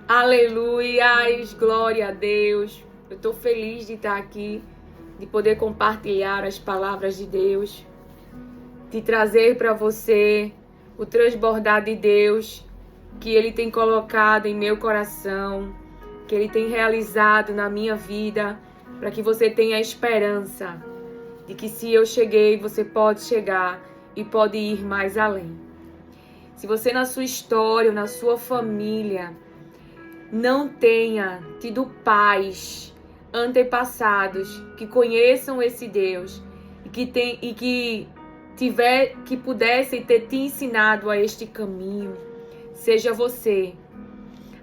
Aleluias, glória a Deus. Eu estou feliz de estar aqui, de poder compartilhar as palavras de Deus, de trazer para você o transbordar de Deus que Ele tem colocado em meu coração, que Ele tem realizado na minha vida, para que você tenha esperança de que se eu cheguei, você pode chegar e pode ir mais além. Se você na sua história, na sua família, não tenha tido pais, antepassados que conheçam esse Deus e que pudessem ter te ensinado a este caminho, seja você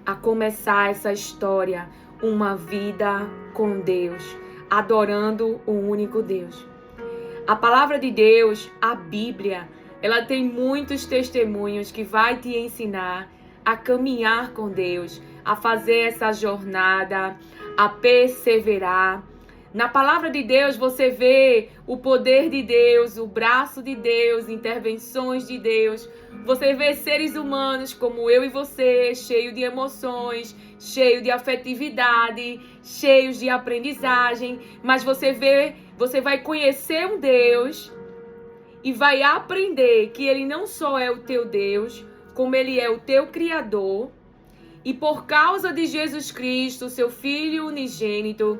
a começar essa história, uma vida com Deus, adorando o único Deus. A palavra de Deus, a Bíblia, ela tem muitos testemunhos que vai te ensinar a caminhar com Deus, a fazer essa jornada, a perseverar. Na palavra de Deus você vê o poder de Deus, o braço de Deus, intervenções de Deus. Você vê seres humanos como eu e você, cheios de emoções, cheios de afetividade, cheios de aprendizagem. Mas você vai conhecer um Deus e vai aprender que Ele não só é o teu Deus, como Ele é o teu Criador. E por causa de Jesus Cristo, seu Filho unigênito,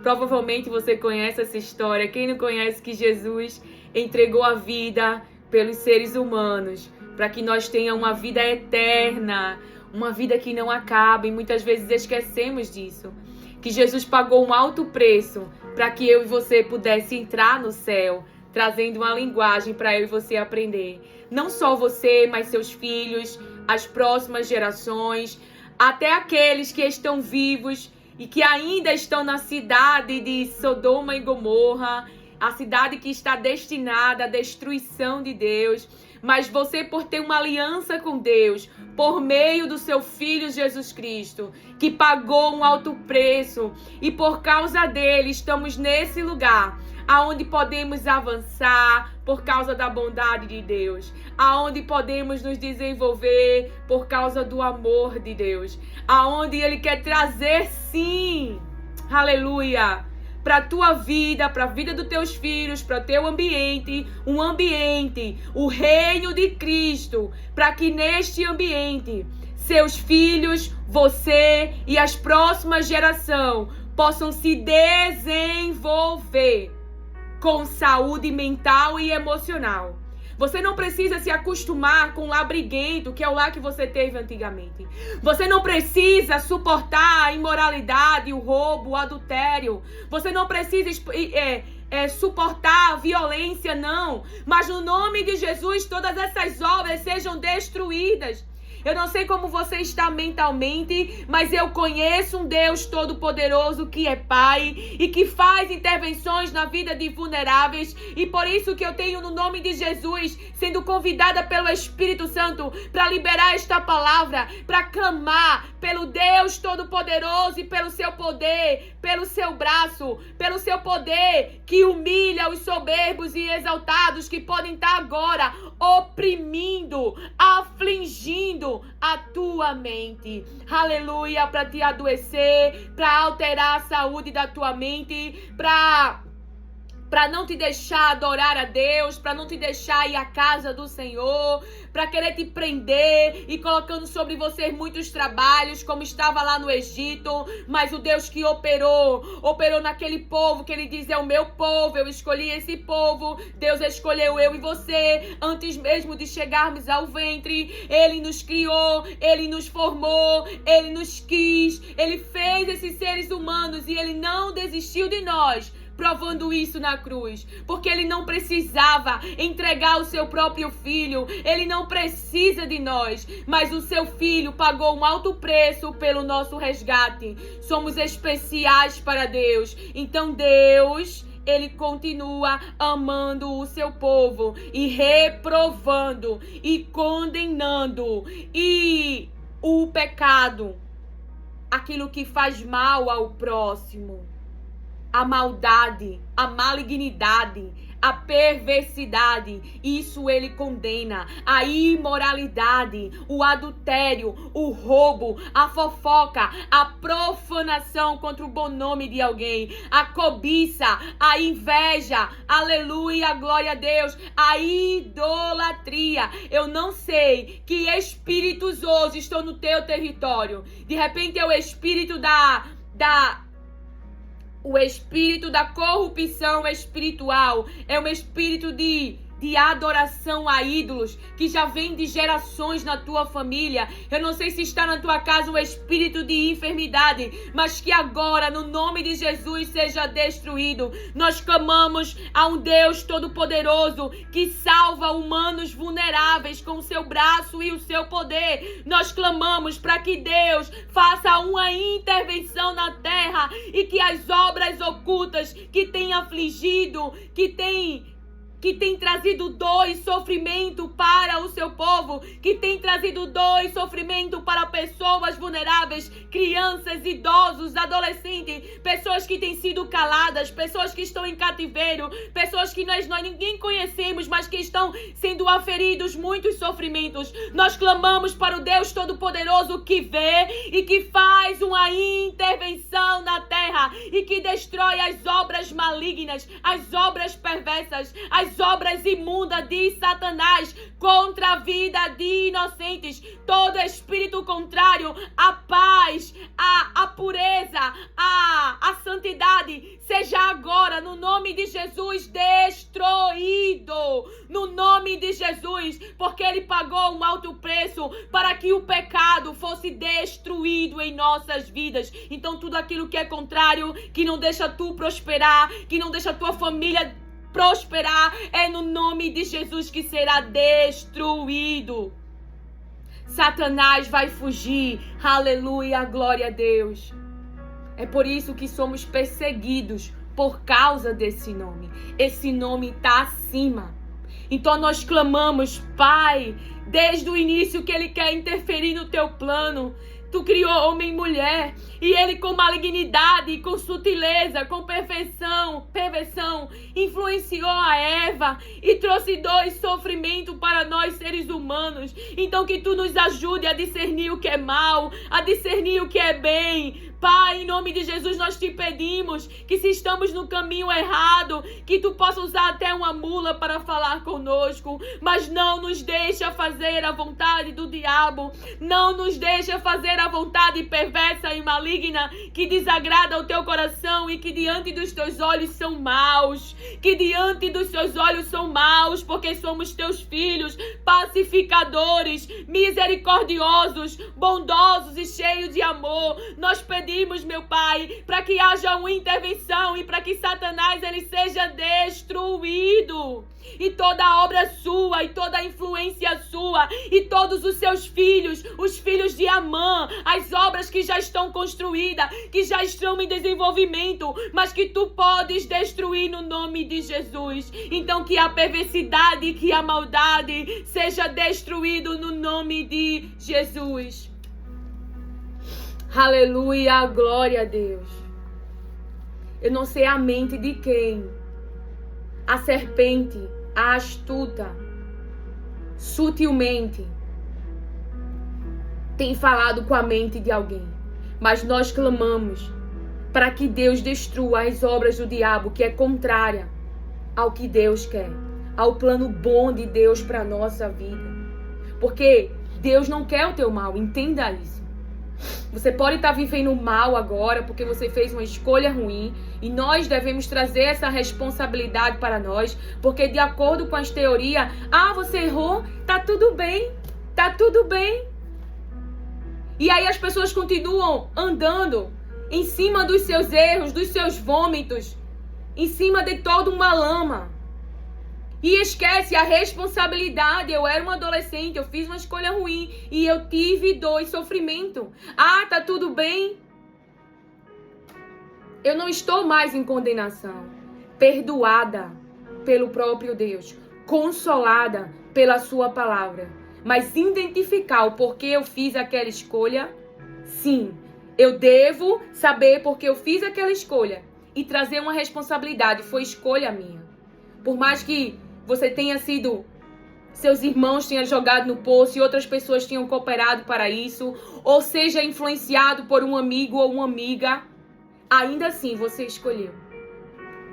provavelmente você conhece essa história. Quem não conhece que Jesus entregou a vida pelos seres humanos, para que nós tenhamos uma vida eterna, uma vida que não acaba, e muitas vezes esquecemos disso. Que Jesus pagou um alto preço para que eu e você pudesse entrar no céu, trazendo uma linguagem para eu e você aprender. Não só você, mas seus filhos, as próximas gerações, até aqueles que estão vivos e que ainda estão na cidade de Sodoma e Gomorra, a cidade que está destinada à destruição de Deus. Mas você, por ter uma aliança com Deus, por meio do seu Filho Jesus Cristo, que pagou um alto preço, e por causa dele estamos nesse lugar, aonde podemos avançar por causa da bondade de Deus, aonde podemos nos desenvolver por causa do amor de Deus, aonde Ele quer trazer, sim, aleluia, para a tua vida, para a vida dos teus filhos, para o teu ambiente, o reino de Cristo, para que neste ambiente, seus filhos, você e as próximas gerações possam se desenvolver com saúde mental e emocional. Você não precisa se acostumar com o labriguento, que é o lar que você teve antigamente. Você não precisa suportar a imoralidade, o roubo, o adultério. Você não precisa suportar a violência, não. Mas no nome de Jesus, todas essas obras sejam destruídas. Eu não sei como você está mentalmente, mas eu conheço um Deus todo-poderoso que é Pai e que faz intervenções na vida de vulneráveis. E por isso que eu tenho, no nome de Jesus, sendo convidada pelo Espírito Santo para liberar esta palavra, para clamar pelo Deus todo-poderoso e pelo seu poder, pelo seu braço, pelo seu poder que humilha os soberbos e exaltados que podem estar agora oprimindo, afligindo a tua mente, aleluia, para te adoecer, para alterar a saúde da tua mente, para não te deixar adorar a Deus, para não te deixar ir à casa do Senhor, para querer te prender e colocando sobre você muitos trabalhos, como estava lá no Egito. Mas o Deus que operou naquele povo, que Ele diz, é o meu povo, eu escolhi esse povo. Deus escolheu eu e você, antes mesmo de chegarmos ao ventre. Ele nos criou, Ele nos formou, Ele nos quis, Ele fez esses seres humanos e Ele não desistiu de nós, provando isso na cruz, porque Ele não precisava entregar o seu próprio filho. Ele não precisa de nós, mas o seu filho pagou um alto preço pelo nosso resgate. Somos especiais para Deus. Então Deus, Ele continua amando o seu povo e reprovando e condenando e o pecado, aquilo que faz mal ao próximo, a maldade, a malignidade, a perversidade, isso ele condena. A imoralidade, o adultério, o roubo, a fofoca, a profanação contra o bom nome de alguém, a cobiça, a inveja, aleluia, glória a Deus, a idolatria. Eu não sei que espíritos hoje estão no teu território. De repente é o espírito o espírito da corrupção espiritual, é um espírito de adoração a ídolos, que já vem de gerações na tua família. Eu não sei se está na tua casa um espírito de enfermidade, mas que agora, no nome de Jesus, seja destruído. Nós clamamos a um Deus todo-poderoso, que salva humanos vulneráveis com o seu braço e o seu poder. Nós clamamos para que Deus faça uma intervenção na terra e que as obras ocultas que tem afligido, que tem trazido dor e sofrimento para o seu povo, que tem trazido dor e sofrimento para pessoas vulneráveis, crianças, idosos, adolescentes, pessoas que têm sido caladas, pessoas que estão em cativeiro, pessoas que nós ninguém conhecemos, mas que estão sendo aferidos muitos sofrimentos. Nós clamamos para o Deus Todo-Poderoso que vê e que faz uma intervenção na terra e que destrói as obras malignas, as obras perversas, as obras imundas de Satanás contra a vida de inocentes. Todo espírito contrário à paz, à pureza, à santidade, seja agora, no nome de Jesus, destruído. No nome de Jesus, porque Ele pagou um alto preço para que o pecado fosse destruído em nossas vidas. Então tudo aquilo que é contrário, que não deixa tu prosperar, que não deixa tua família prosperar, é no nome de Jesus que será destruído. Satanás vai fugir. Aleluia, glória a Deus. É por isso que somos perseguidos por causa desse nome. Esse nome está acima. Então nós clamamos, Pai, desde o início que Ele quer interferir no teu plano. Tu criou homem e mulher, e Ele com malignidade, com sutileza, com perversão, influenciou a Eva e trouxe dor e sofrimento para nós seres humanos. Então que Tu nos ajude a discernir o que é mal, a discernir o que é bem. Pai, em nome de Jesus, nós te pedimos que se estamos no caminho errado, que Tu possa usar até uma mula para falar conosco, mas não nos deixa fazer a vontade do diabo, não nos deixa fazer a vontade perversa e maligna que desagrada ao Teu coração e que diante dos Teus olhos são maus, que diante dos Teus olhos são maus, porque somos Teus filhos, pacificadores, misericordiosos, bondosos e cheios de amor. Nós pedimos, meu Pai, para que haja uma intervenção e para que Satanás ele seja destruído. E toda obra sua, e toda influência sua, e todos os seus filhos, os filhos de Amã, as obras que já estão construídas, que já estão em desenvolvimento, mas que Tu podes destruir no nome de Jesus. Então que a perversidade, que a maldade seja destruído no nome de Jesus. Aleluia, glória a Deus. Eu não sei a mente de quem a serpente, a astuta, sutilmente tem falado com a mente de alguém, mas nós clamamos para que Deus destrua as obras do diabo, que é contrária ao que Deus quer, ao plano bom de Deus para a nossa vida. Porque Deus não quer o teu mal, entenda isso. Você pode estar vivendo mal agora porque você fez uma escolha ruim, e nós devemos trazer essa responsabilidade para nós, porque de acordo com as teorias, você errou, tá tudo bem, tá tudo bem. E aí as pessoas continuam andando em cima dos seus erros, dos seus vômitos, em cima de toda uma lama. E esquece a responsabilidade. Eu era uma adolescente, eu fiz uma escolha ruim e eu tive dor e sofrimento. Tá tudo bem. Eu não estou mais em condenação. Perdoada pelo próprio Deus. Consolada pela sua palavra. Mas identificar o porquê eu fiz aquela escolha, sim. Eu devo saber porque eu fiz aquela escolha e trazer uma responsabilidade. Foi escolha minha. Por mais que você tenha sido, seus irmãos tenham jogado no poço e outras pessoas tenham cooperado para isso, ou seja influenciado por um amigo ou uma amiga, ainda assim você escolheu.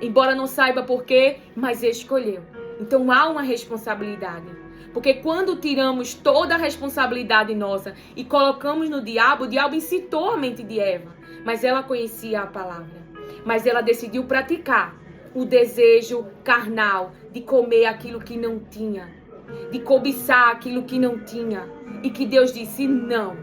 Embora não saiba por quê, mas escolheu. Então há uma responsabilidade. Porque quando tiramos toda a responsabilidade nossa e colocamos no diabo, o diabo incitou a mente de Eva. Mas ela conhecia a palavra. Mas ela decidiu praticar o desejo carnal de comer aquilo que não tinha. De cobiçar aquilo que não tinha. E que Deus disse não.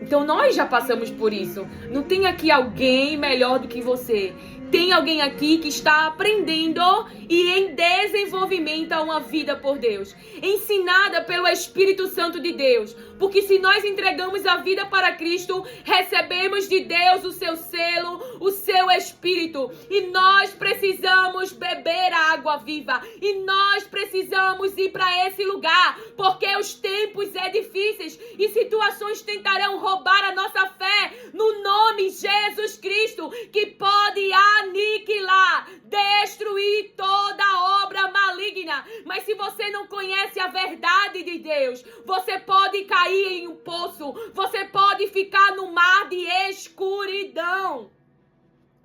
Então nós já passamos por isso. Não tem aqui alguém melhor do que você. Tem alguém aqui que está aprendendo e em desenvolvimento a uma vida por Deus. Ensinada pelo Espírito Santo de Deus. Porque se nós entregamos a vida para Cristo, recebemos de Deus o seu selo, o seu Espírito. E nós precisamos beber a água viva. E nós precisamos ir para esse lugar. Porque os tempos são difíceis e situações tentarão roubar a nossa fé. No nome de Jesus Cristo, que pode aniquilar, destruir toda obra maligna. Mas se você não conhece a verdade de Deus, você pode cair em um poço, você pode ficar no mar de escuridão.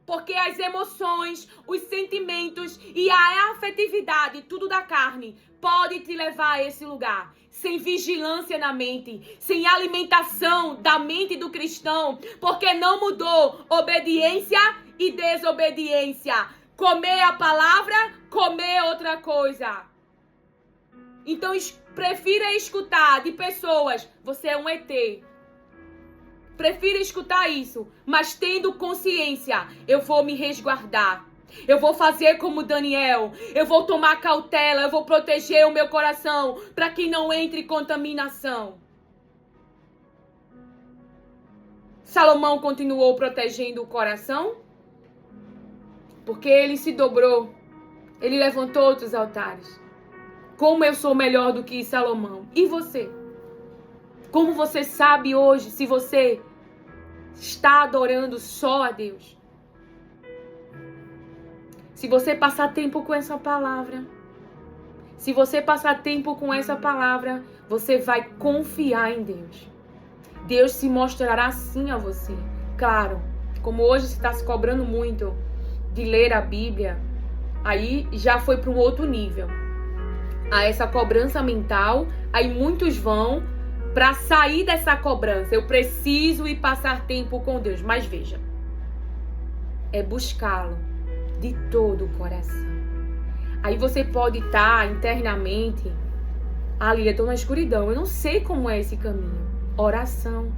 Porque as emoções, os sentimentos e a afetividade, tudo da carne, pode te levar a esse lugar. Sem vigilância na mente, sem alimentação da mente do cristão, porque não mudou obediência e desobediência. Comer a palavra, comer outra coisa. Então prefira escutar de pessoas, você é um ET. Prefira escutar isso, mas tendo consciência, eu vou me resguardar. Eu vou fazer como Daniel, eu vou tomar cautela, eu vou proteger o meu coração para que não entre contaminação. Salomão continuou protegendo o coração porque ele se dobrou, ele levantou outros altares. Como eu sou melhor do que Salomão? E você? Como você sabe hoje se você está adorando só a Deus? Se você passar tempo com essa palavra, você vai confiar em Deus. Deus se mostrará assim a você. Claro, como hoje você está se cobrando muito de ler a Bíblia, aí já foi para um outro nível. Há essa cobrança mental, aí muitos vão para sair dessa cobrança. Eu preciso ir passar tempo com Deus. Mas veja, é buscá-lo de todo o coração. Aí você pode estar internamente, ali, eu estou na escuridão, eu não sei como é esse caminho. Oração.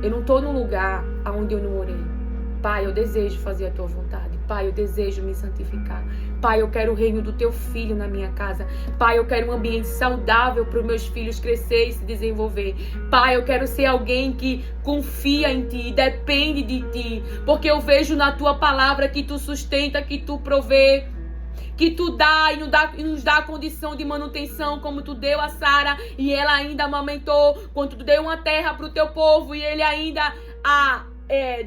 Eu não estou num lugar onde eu não orei. Pai, eu desejo fazer a tua vontade. Pai, eu desejo me santificar. Pai, eu quero o reino do teu filho na minha casa. Pai, eu quero um ambiente saudável para os meus filhos crescer e se desenvolver. Pai, eu quero ser alguém que confia em ti, depende de ti. Porque eu vejo na tua palavra que tu sustenta, que tu provê, que tu dá e nos dá a condição de manutenção, como tu deu a Sara e ela ainda amamentou. Quando tu deu uma terra para o teu povo e ele ainda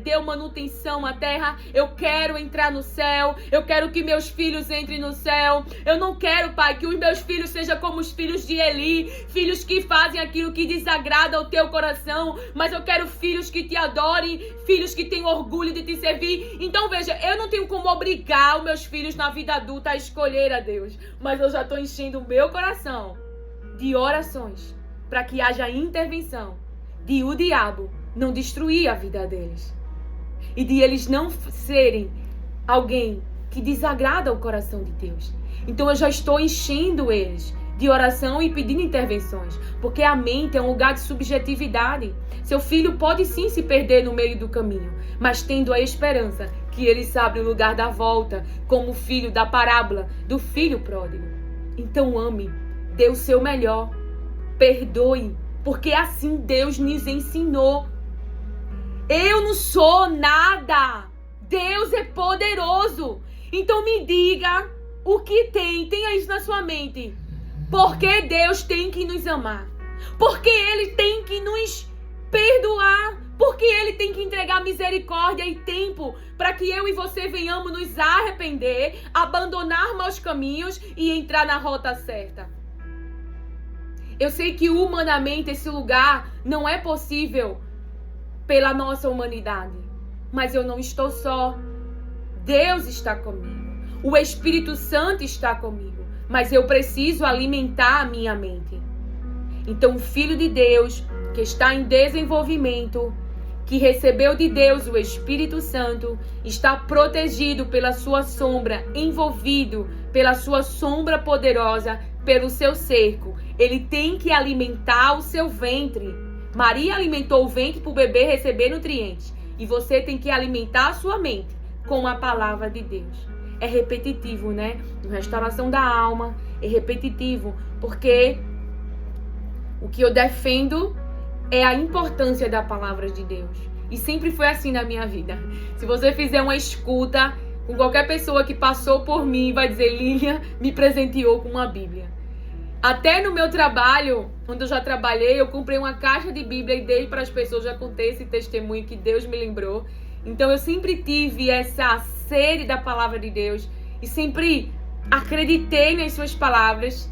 deu manutenção à terra. Eu quero entrar no céu. Eu quero que meus filhos entrem no céu. Eu não quero, Pai, que os meus filhos sejam como os filhos de Eli, filhos que fazem aquilo que desagrada ao teu coração, mas eu quero filhos que te adorem, filhos que tenham orgulho de te servir. Então veja, eu não tenho como obrigar os meus filhos na vida adulta a escolher a Deus, mas eu já estou enchendo o meu coração de orações para que haja intervenção de o diabo não destruir a vida deles. E de eles não serem alguém que desagrada o coração de Deus. Então eu já estou enchendo eles de oração e pedindo intervenções. Porque a mente é um lugar de subjetividade. Seu filho pode sim se perder no meio do caminho, mas tendo a esperança que ele sabe o lugar da volta, como o filho da parábola do filho pródigo. Então ame, dê o seu melhor, perdoe, porque assim Deus nos ensinou. Eu não sou nada. Deus é poderoso. Então me diga o que tenha isso na sua mente. Porque Deus tem que nos amar. Porque Ele tem que nos perdoar. Porque Ele tem que entregar misericórdia e tempo para que eu e você venhamos nos arrepender, abandonar maus caminhos e entrar na rota certa. Eu sei que humanamente esse lugar não é possível pela nossa humanidade, mas eu não estou só. Deus está comigo. O Espírito Santo está comigo, mas eu preciso alimentar a minha mente. Então, o Filho de Deus, que está em desenvolvimento, que recebeu de Deus o Espírito Santo, está protegido pela sua sombra, envolvido pela sua sombra poderosa, pelo seu cerco. Ele tem que alimentar o seu ventre. Maria alimentou o ventre para o bebê receber nutrientes. E você tem que alimentar a sua mente com a palavra de Deus. É repetitivo, né? Restauração da alma é repetitivo, porque o que eu defendo é a importância da palavra de Deus. E sempre foi assim na minha vida. Se você fizer uma escuta com qualquer pessoa que passou por mim, vai dizer: Lilian me presenteou com uma Bíblia. Até no meu trabalho, onde eu já trabalhei, eu comprei uma caixa de Bíblia e dei para as pessoas. Já contei esse testemunho que Deus me lembrou. Então eu sempre tive essa sede da palavra de Deus e sempre acreditei nas suas palavras.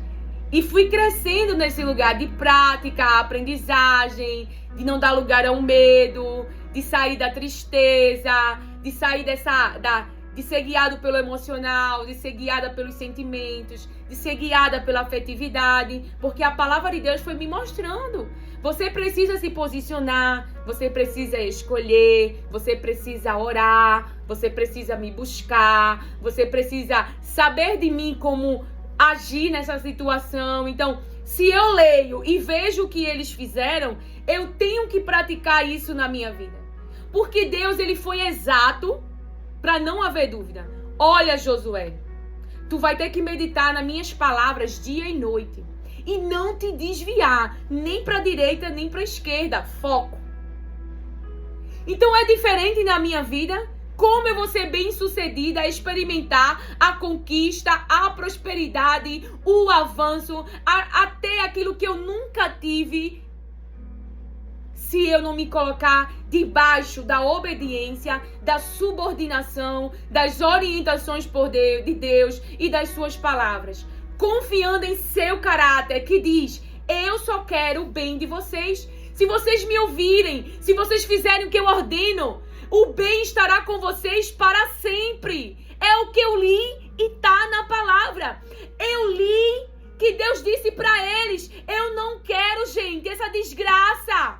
E fui crescendo nesse lugar de prática, aprendizagem, de não dar lugar ao medo, de sair da tristeza, de sair de ser guiado pelo emocional, de ser guiada pelos sentimentos, de ser guiada pela afetividade, porque a palavra de Deus foi me mostrando. Você precisa se posicionar, você precisa escolher, você precisa orar, você precisa me buscar, você precisa saber de mim como agir nessa situação. Então, se eu leio e vejo o que eles fizeram, eu tenho que praticar isso na minha vida. Porque Deus, ele foi exato para não haver dúvida. Olha, Josué, tu vai ter que meditar nas minhas palavras dia e noite. E não te desviar, nem para a direita, nem para a esquerda. Foco. Então é diferente na minha vida. Como eu vou ser bem-sucedida a experimentar a conquista, a prosperidade, o avanço, até aquilo que eu nunca tive, se eu não me colocar debaixo da obediência, da subordinação, das orientações de Deus e das suas palavras. Confiando em seu caráter, que diz: eu só quero o bem de vocês. Se vocês me ouvirem, se vocês fizerem o que eu ordeno, o bem estará com vocês para sempre. É o que eu li e tá na palavra. Eu li que Deus disse para eles: eu não quero, gente, essa desgraça.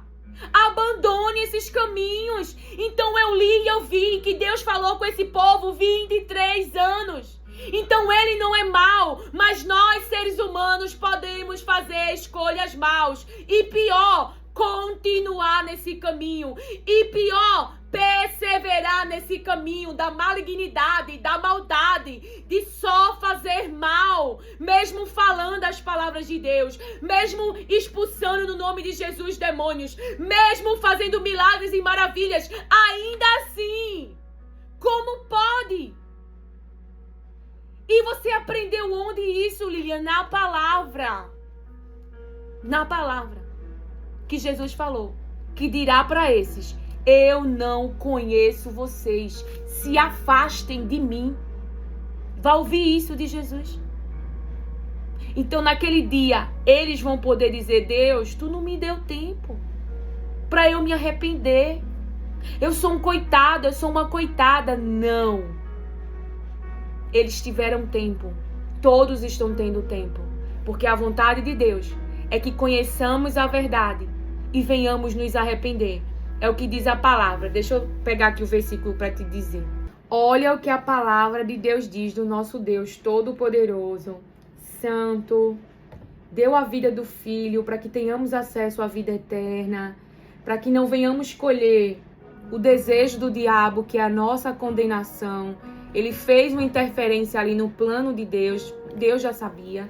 Abandone esses caminhos. Então eu li e eu vi que Deus falou com esse povo 23 anos. Então ele não é mau, mas nós, seres humanos, podemos fazer escolhas maus. E pior, continuar nesse caminho. E pior, perseverar nesse caminho da malignidade, da maldade, de só fazer mal, mesmo falando as palavras de Deus, mesmo expulsando no nome de Jesus demônios, mesmo fazendo milagres e maravilhas, ainda assim, como pode? E você aprendeu onde isso, Lilian? Na palavra. Na palavra que Jesus falou, que dirá para esses: eu não conheço vocês, se afastem de mim. Vai ouvir isso de Jesus? Então naquele dia eles vão poder dizer: Deus, tu não me deu tempo para eu me arrepender. Eu sou um coitado, eu sou uma coitada. Não. Eles tiveram tempo. Todos estão tendo tempo. Porque a vontade de Deus é que conheçamos a verdade e venhamos nos arrepender. É o que diz a palavra. Deixa eu pegar aqui o versículo para te dizer. Olha o que a palavra de Deus diz do nosso Deus Todo-Poderoso, Santo. Deu a vida do Filho para que tenhamos acesso à vida eterna, para que não venhamos escolher o desejo do diabo, que é a nossa condenação. Ele fez uma interferência ali no plano de Deus. Deus já sabia.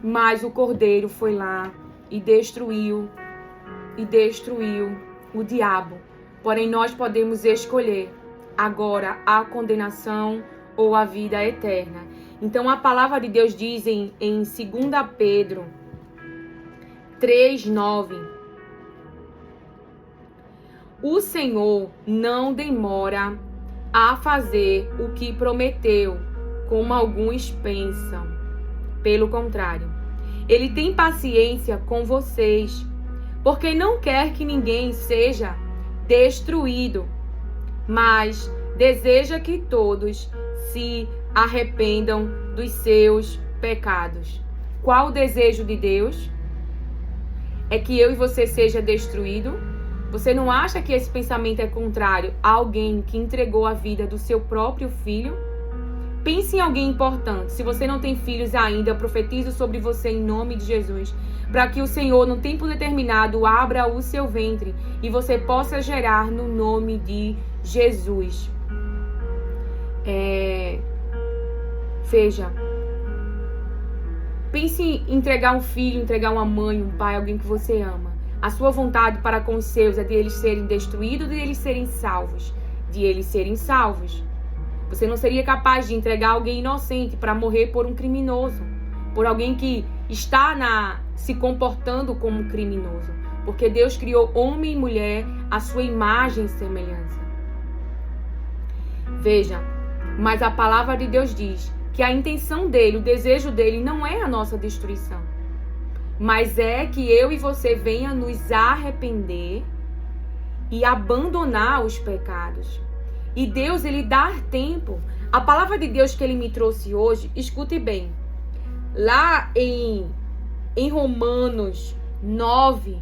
Mas o Cordeiro foi lá e destruiu o diabo. Porém, nós podemos escolher agora a condenação ou a vida eterna. Então, a palavra de Deus diz em 2 Pedro 3:9: o Senhor não demora a fazer o que prometeu, como alguns pensam. Pelo contrário, Ele tem paciência com vocês, porque não quer que ninguém seja destruído, mas deseja que todos se arrependam dos seus pecados. Qual o desejo de Deus? É que eu e você seja destruído? Você não acha que esse pensamento é contrário a alguém que entregou a vida do seu próprio filho? Pense em alguém importante. Se você não tem filhos ainda, eu profetizo sobre você em nome de Jesus, para que o Senhor, no tempo determinado, abra o seu ventre e você possa gerar no nome de Jesus. Veja, pense em entregar um filho, entregar uma mãe, um pai, alguém que você ama. A sua vontade para com os seus é de eles serem destruídos ou de eles serem salvos? De eles serem salvos. Você não seria capaz de entregar alguém inocente para morrer por um criminoso, por alguém que está se comportando como um criminoso. Porque Deus criou homem e mulher à sua imagem e semelhança. Veja, mas a palavra de Deus diz que a intenção dele, o desejo dele não é a nossa destruição, mas é que eu e você venha nos arrepender e abandonar os pecados. E Deus, Ele dá tempo. A palavra de Deus que Ele me trouxe hoje, escute bem. Lá em Romanos 9,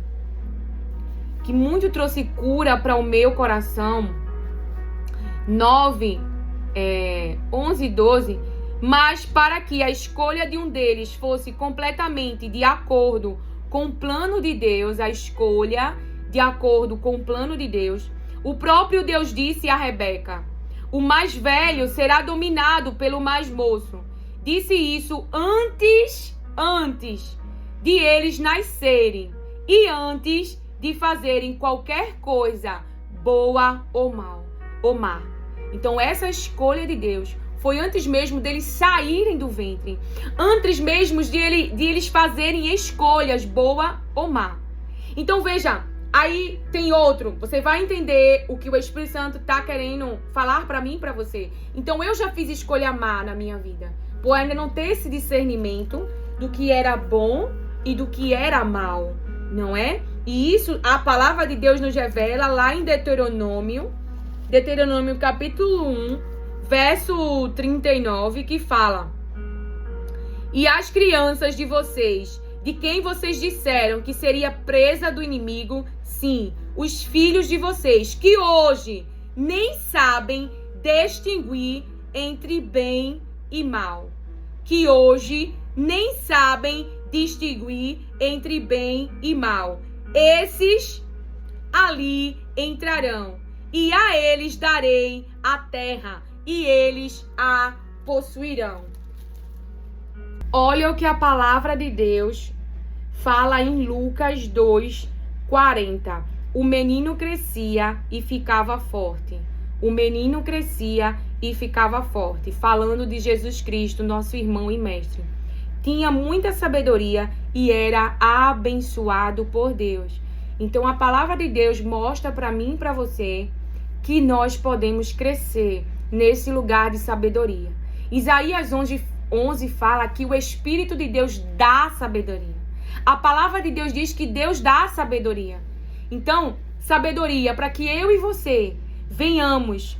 que muito trouxe cura para o meu coração. 9, 11 e 12. Mas para que a escolha de um deles fosse completamente de acordo com o plano de Deus, a escolha de acordo com o plano de Deus, o próprio Deus disse a Rebeca: o mais velho será dominado pelo mais moço. Disse isso antes de eles nascerem e antes de fazerem qualquer coisa, boa ou má. Então essa escolha de Deus foi antes mesmo deles saírem do ventre, antes mesmo de eles fazerem escolhas, boa ou má. Então veja, aí tem outro, você vai entender o que o Espírito Santo está querendo falar para mim e para você. Então eu já fiz escolha má na minha vida, por ainda não ter esse discernimento do que era bom e do que era mal, não é? E isso a palavra de Deus nos revela lá em Deuteronômio capítulo 1, verso 39, que fala: e as crianças de vocês, de quem vocês disseram que seria presa do inimigo, sim, os filhos de vocês, que hoje nem sabem distinguir entre bem e mal. Que hoje nem sabem distinguir entre bem e mal. Esses ali entrarão, e a eles darei a terra, e eles a possuirão. Olha o que a palavra de Deus fala em Lucas 2:40. O menino crescia e ficava forte. O menino crescia e ficava forte. Falando de Jesus Cristo, nosso irmão e mestre. Tinha muita sabedoria e era abençoado por Deus. Então a palavra de Deus mostra para mim e para você que nós podemos crescer nesse lugar de sabedoria. Isaías 11 fala que o Espírito de Deus dá sabedoria. A palavra de Deus diz que Deus dá sabedoria. Então, sabedoria para que eu e você venhamos...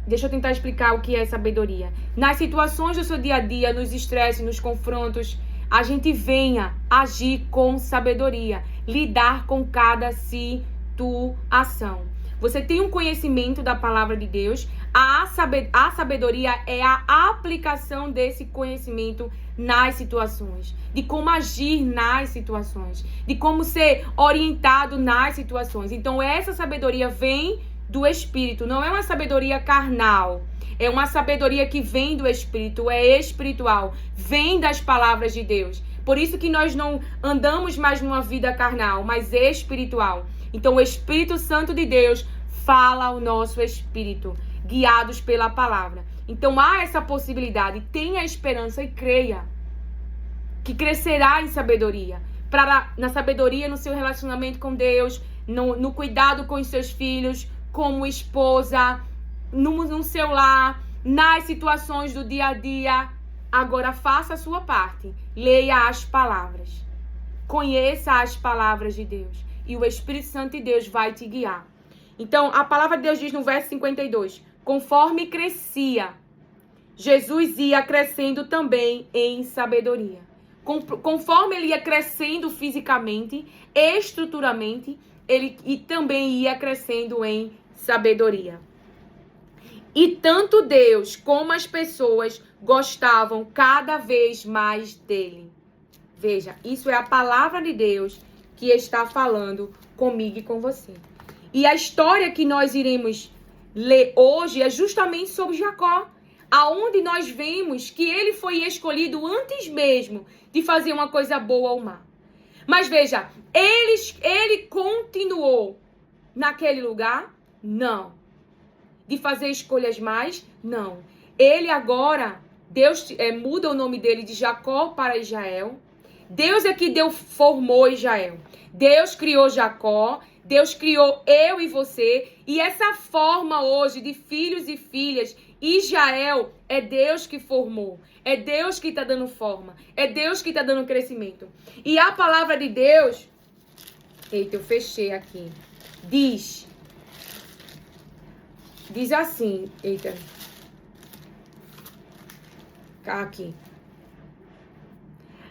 Deixa eu tentar explicar o que é sabedoria. Nas situações do seu dia a dia, nos estresses, nos confrontos, a gente venha agir com sabedoria. Lidar com cada situação. Você tem um conhecimento da palavra de Deus. A sabedoria é a aplicação desse conhecimento nas situações. De como agir nas situações. De como ser orientado nas situações. Então essa sabedoria vem do Espírito. Não é uma sabedoria carnal. É uma sabedoria que vem do Espírito. É espiritual. Vem das palavras de Deus. Por isso que nós não andamos mais numa vida carnal, mas espiritual. Então o Espírito Santo de Deus fala ao nosso espírito, guiados pela palavra. Então há essa possibilidade. Tenha esperança e creia que crescerá em sabedoria. Na sabedoria, no seu relacionamento com Deus, no cuidado com os seus filhos, como esposa, no seu lar, nas situações do dia a dia. Agora faça a sua parte. Leia as palavras. Conheça as palavras de Deus. E o Espírito Santo de Deus vai te guiar. Então, a palavra de Deus diz no verso 52, conforme crescia, Jesus ia crescendo também em sabedoria. Conforme ele ia crescendo fisicamente, estruturalmente, ele também ia crescendo em sabedoria. E tanto Deus como as pessoas gostavam cada vez mais dele. Veja, isso é a palavra de Deus que está falando comigo e com você. E a história que nós iremos ler hoje é justamente sobre Jacó, aonde nós vemos que ele foi escolhido antes mesmo de fazer uma coisa boa ou má. Mas veja, ele continuou naquele lugar? Não. De fazer escolhas mais? Não. Ele agora, Deus muda o nome dele de Jacó para Israel. Deus é que formou Israel. Deus criou Jacó. Deus criou eu e você. E essa forma hoje de filhos e filhas, Israel, é Deus que formou. É Deus que está dando forma. É Deus que está dando crescimento. E a palavra de Deus... Eita, eu fechei aqui. Diz assim, eita. Aqui.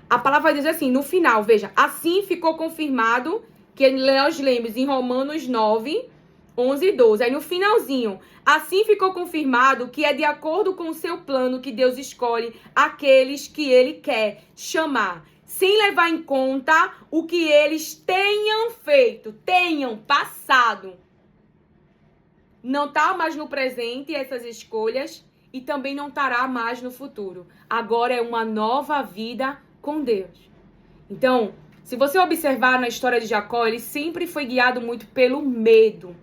A palavra diz assim, no final, veja. Assim ficou confirmado, que nós lemos em Romanos 9, 11 e 12. Aí no finalzinho, assim ficou confirmado que é de acordo com o seu plano que Deus escolhe aqueles que ele quer chamar, sem levar em conta o que eles tenham feito, tenham passado. Não está mais no presente essas escolhas e também não estará mais no futuro. Agora é uma nova vida com Deus. Então, se você observar na história de Jacó, ele sempre foi guiado muito pelo medo.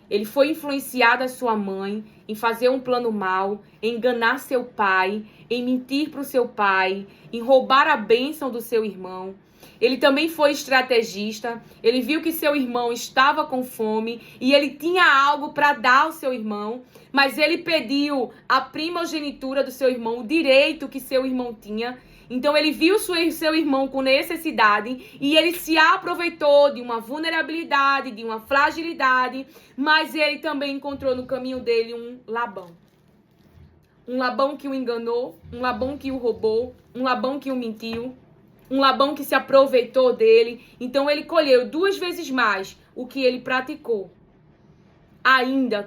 Ele foi influenciado a sua mãe em fazer um plano mau, em enganar seu pai, em mentir para o seu pai, em roubar a bênção do seu irmão. Ele também foi estrategista. Ele viu que seu irmão estava com fome e ele tinha algo para dar ao seu irmão, mas ele pediu a primogenitura do seu irmão, o direito que seu irmão tinha. Então ele viu seu irmão com necessidade e ele se aproveitou de uma vulnerabilidade, de uma fragilidade, mas ele também encontrou no caminho dele um Labão. Um Labão que o enganou, um Labão que o roubou, um Labão que o mentiu, um Labão que se aproveitou dele. Então ele colheu 2 vezes mais o que ele praticou.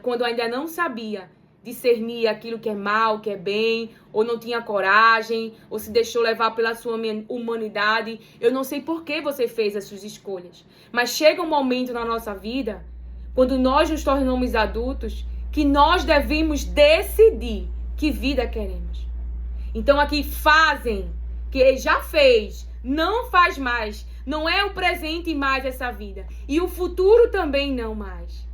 Quando ainda não sabia discernir aquilo que é mal, que é bem, ou não tinha coragem, ou se deixou levar pela sua humanidade. Eu não sei por que você fez as suas escolhas, mas chega um momento na nossa vida, quando nós nos tornamos adultos, que nós devemos decidir que vida queremos. Então aqui que já fez, não faz mais, não é o presente mais essa vida, e o futuro também não mais.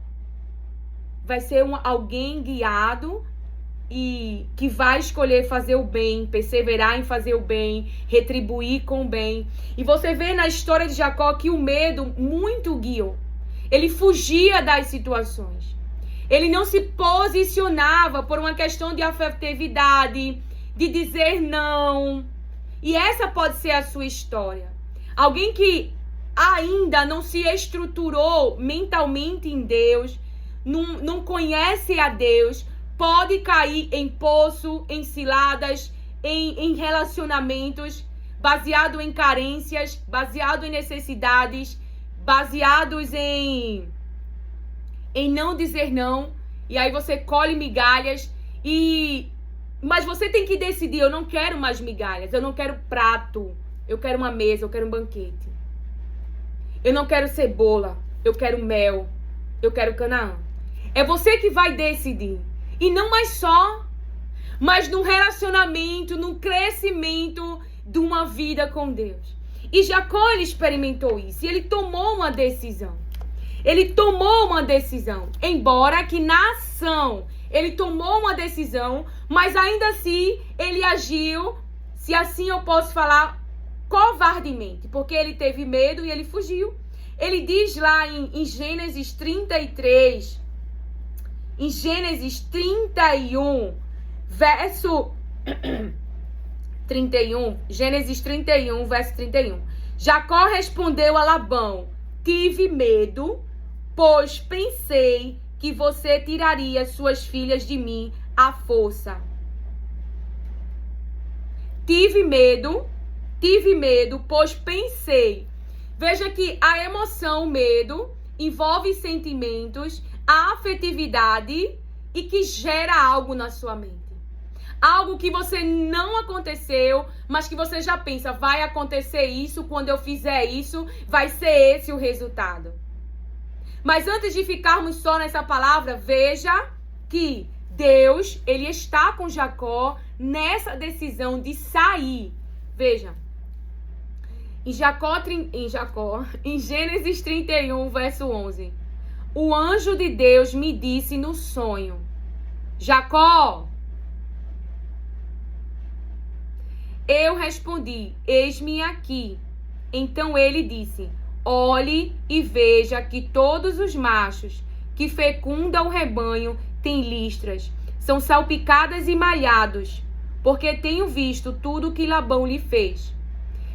Vai ser alguém guiado e que vai escolher fazer o bem, perseverar em fazer o bem, retribuir com o bem. E você vê na história de Jacó que o medo muito guiou. Ele fugia das situações. Ele não se posicionava por uma questão de afetividade, de dizer não. E essa pode ser a sua história. Alguém que ainda não se estruturou mentalmente em Deus, não conhece a Deus, pode cair em poço, em ciladas, em relacionamentos baseado em carências, baseado em necessidades, baseados em não dizer não. E aí você colhe migalhas mas você tem que decidir, eu não quero mais migalhas, eu não quero prato, eu quero uma mesa, eu quero um banquete. Eu não quero cebola, eu quero mel, eu quero Canaã. É você que vai decidir. E não mais só, mas num relacionamento, num crescimento de uma vida com Deus. E Jacó, ele experimentou isso. E ele tomou uma decisão. Ele tomou uma decisão. Embora que na ação ele tomou uma decisão, mas ainda assim ele agiu, se assim eu posso falar, covardemente. Porque ele teve medo e ele fugiu. Ele diz lá em Gênesis 33, em Gênesis 31, verso 31, Gênesis 31, verso 31. Jacó respondeu a Labão: tive medo, pois pensei que você tiraria suas filhas de mim à força. Tive medo, pois pensei. Veja que a emoção, o medo, envolve sentimentos, a afetividade e que gera algo na sua mente. Algo que você não aconteceu, mas que você já pensa, vai acontecer isso, quando eu fizer isso, vai ser esse o resultado. Mas antes de ficarmos só nessa palavra, veja que Deus, ele está com Jacó nessa decisão de sair. Veja, em Gênesis 31, verso 11. O anjo de Deus me disse no sonho: Jacó. Eu respondi: eis-me aqui. Então ele disse: olhe e veja que todos os machos que fecundam o rebanho têm listras, são salpicadas e malhados, porque tenho visto tudo que Labão lhe fez.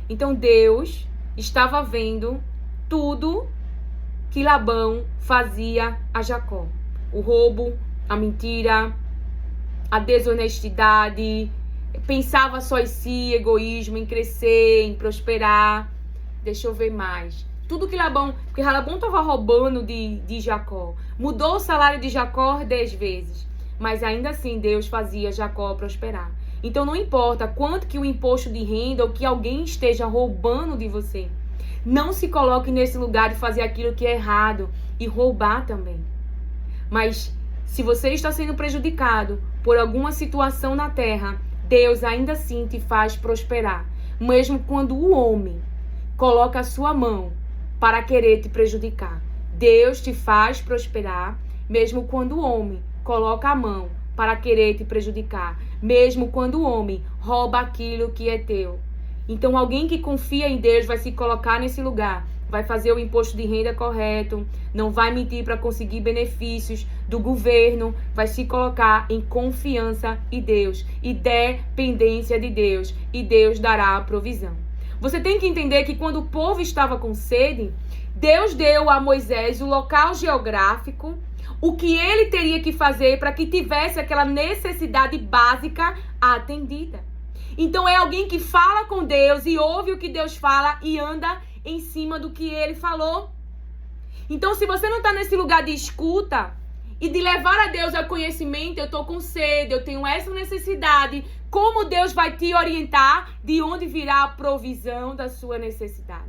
Então Deus estava vendo tudo que Labão fazia a Jacó. O roubo, a mentira, a desonestidade, pensava só em si, egoísmo, em crescer, em prosperar. Deixa eu ver mais. Tudo que Labão... Porque Labão estava roubando de Jacó. Mudou o salário de Jacó 10 vezes. Mas ainda assim Deus fazia Jacó prosperar. Então não importa quanto que o imposto de renda ou que alguém esteja roubando de você. Não se coloque nesse lugar de fazer aquilo que é errado e roubar também. Mas se você está sendo prejudicado por alguma situação na terra, Deus ainda assim te faz prosperar. Mesmo quando o homem coloca a sua mão para querer te prejudicar. Deus te faz prosperar, mesmo quando o homem coloca a mão para querer te prejudicar. Mesmo quando o homem rouba aquilo que é teu. Então alguém que confia em Deus vai se colocar nesse lugar. Vai fazer o imposto de renda correto, não vai mentir para conseguir benefícios do governo, vai se colocar em confiança em Deus e dependência de Deus, e Deus dará a provisão. Você tem que entender que quando o povo estava com sede, Deus deu a Moisés o local geográfico, o que ele teria que fazer para que tivesse aquela necessidade básica atendida. Então é alguém que fala com Deus e ouve o que Deus fala e anda em cima do que ele falou. Então, se você não está nesse lugar de escuta e de levar a Deus a conhecimento, eu estou com sede, eu tenho essa necessidade, como Deus vai te orientar de onde virá a provisão da sua necessidade?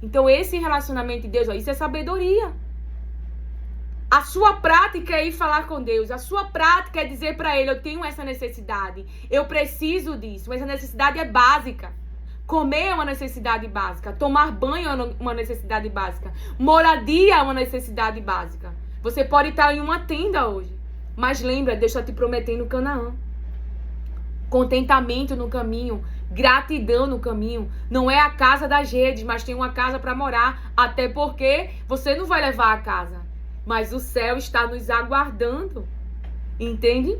Então, esse relacionamento de Deus, isso é sabedoria. A sua prática é ir falar com Deus. A sua prática é dizer para Ele, eu tenho essa necessidade, eu preciso disso. Essa necessidade é básica. Comer é uma necessidade básica. Tomar banho é uma necessidade básica. Moradia é uma necessidade básica. Você pode estar em uma tenda hoje, mas lembra, Deus está te prometendo Canaã. Contentamento no caminho, gratidão no caminho. Não é a casa das redes, mas tem uma casa para morar. Até porque você não vai levar a casa, mas o céu está nos aguardando. Entende?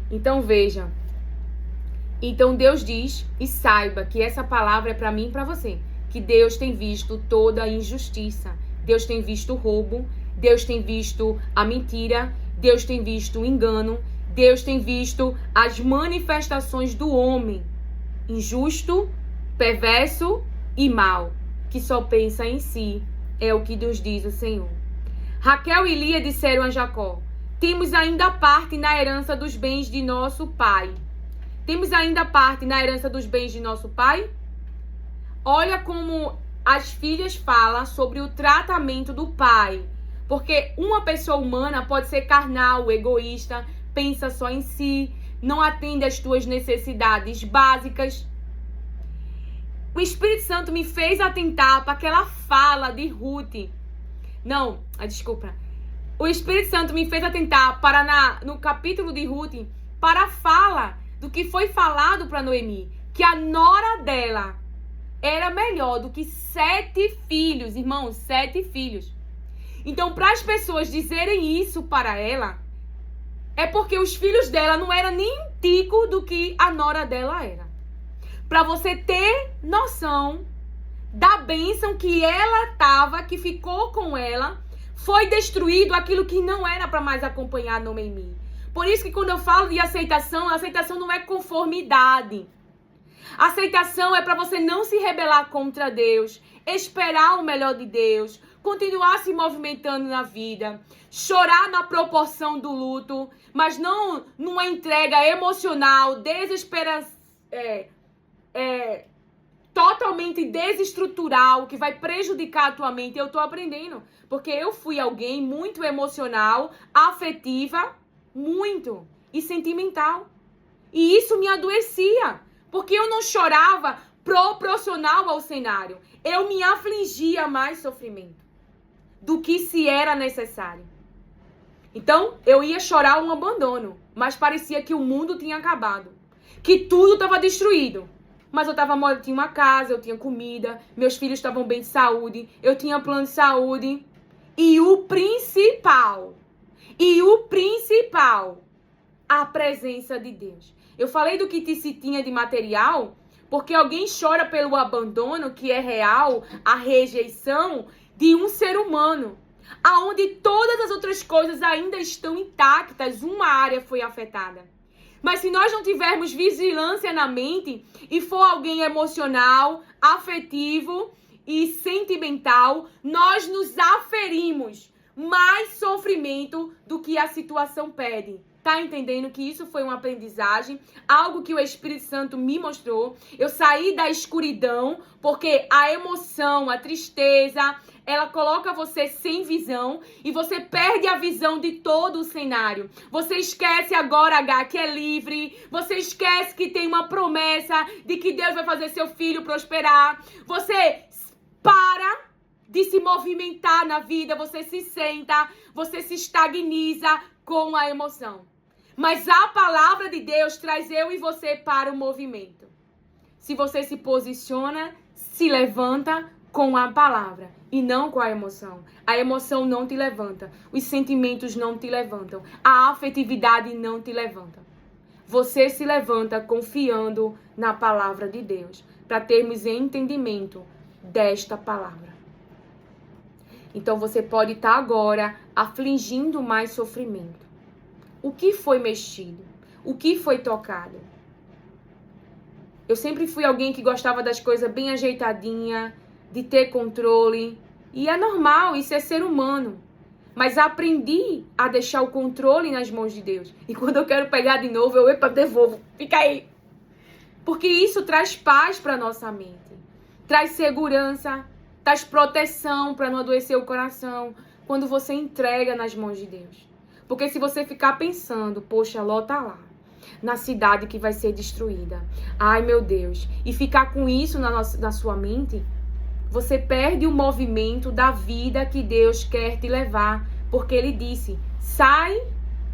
Então veja. Então Deus diz, e saiba que essa palavra é para mim e para você, que Deus tem visto toda a injustiça, Deus tem visto o roubo, Deus tem visto a mentira, Deus tem visto o engano, Deus tem visto as manifestações do homem injusto, perverso e mau, que só pensa em si, é o que nos diz o Senhor. Raquel e Lia disseram a Jacó: temos ainda parte na herança dos bens de nosso pai. Temos ainda parte na herança dos bens de nosso pai? Olha como as filhas falam sobre o tratamento do pai. Porque uma pessoa humana pode ser carnal, egoísta, pensa só em si, não atende às tuas necessidades básicas. O Espírito Santo me fez atentar para aquela fala de Ruth. O Espírito Santo me fez atentar no capítulo de Ruth, para a fala do que foi falado para Noemi, que a nora dela era melhor do que 7 filhos, irmãos, 7 filhos. Então, para as pessoas dizerem isso para ela, é porque os filhos dela não eram nem um tico do que a nora dela era. Para você ter noção da bênção que ela tava, que ficou com ela, foi destruído aquilo que não era para mais acompanhar Noemi. Por isso que quando eu falo de aceitação, a aceitação não é conformidade. A aceitação é para você não se rebelar contra Deus, esperar o melhor de Deus, continuar se movimentando na vida, chorar na proporção do luto, mas não numa entrega emocional, totalmente desestrutural, que vai prejudicar a tua mente. Eu tô aprendendo, porque eu fui alguém muito emocional, afetiva, muito, e sentimental. E isso me adoecia, porque eu não chorava proporcional ao cenário. Eu me afligia mais sofrimento do que se era necessário. Então, eu ia chorar um abandono, mas parecia que o mundo tinha acabado, que tudo estava destruído. Mas eu tinha uma casa, eu tinha comida, meus filhos estavam bem de saúde, eu tinha plano de saúde. E o principal, a presença de Deus. Eu falei do que se tinha de material, porque alguém chora pelo abandono, que é real, a rejeição de um ser humano, aonde todas as outras coisas ainda estão intactas, uma área foi afetada. Mas se nós não tivermos vigilância na mente e for alguém emocional, afetivo e sentimental, nós nos aferimos mais sofrimento do que a situação pede. Tá entendendo que isso foi uma aprendizagem, algo que o Espírito Santo me mostrou. Eu saí da escuridão, porque a emoção, a tristeza, ela coloca você sem visão e você perde a visão de todo o cenário. Você esquece agora, que é livre. Você esquece que tem uma promessa de que Deus vai fazer seu filho prosperar. Você para de se movimentar na vida, você se senta, você se estagniza com a emoção. Mas a palavra de Deus traz eu e você para o movimento. Se você se posiciona, se levanta com a palavra e não com a emoção. A emoção não te levanta, os sentimentos não te levantam, a afetividade não te levanta. Você se levanta confiando na palavra de Deus, para termos entendimento desta palavra. Então você pode estar agora afligindo mais sofrimento. O que foi mexido? O que foi tocado? Eu sempre fui alguém que gostava das coisas bem ajeitadinha, de ter controle. E é normal, isso é ser humano. Mas aprendi a deixar o controle nas mãos de Deus. E quando eu quero pegar de novo, eu devolvo. Fica aí. Porque isso traz paz para nossa mente. Traz segurança, traz proteção para não adoecer o coração. Quando você entrega nas mãos de Deus. Porque se você ficar pensando, poxa, Ló tá lá, na cidade que vai ser destruída. Ai, meu Deus. E ficar com isso na sua mente, você perde o movimento da vida que Deus quer te levar. Porque Ele disse, sai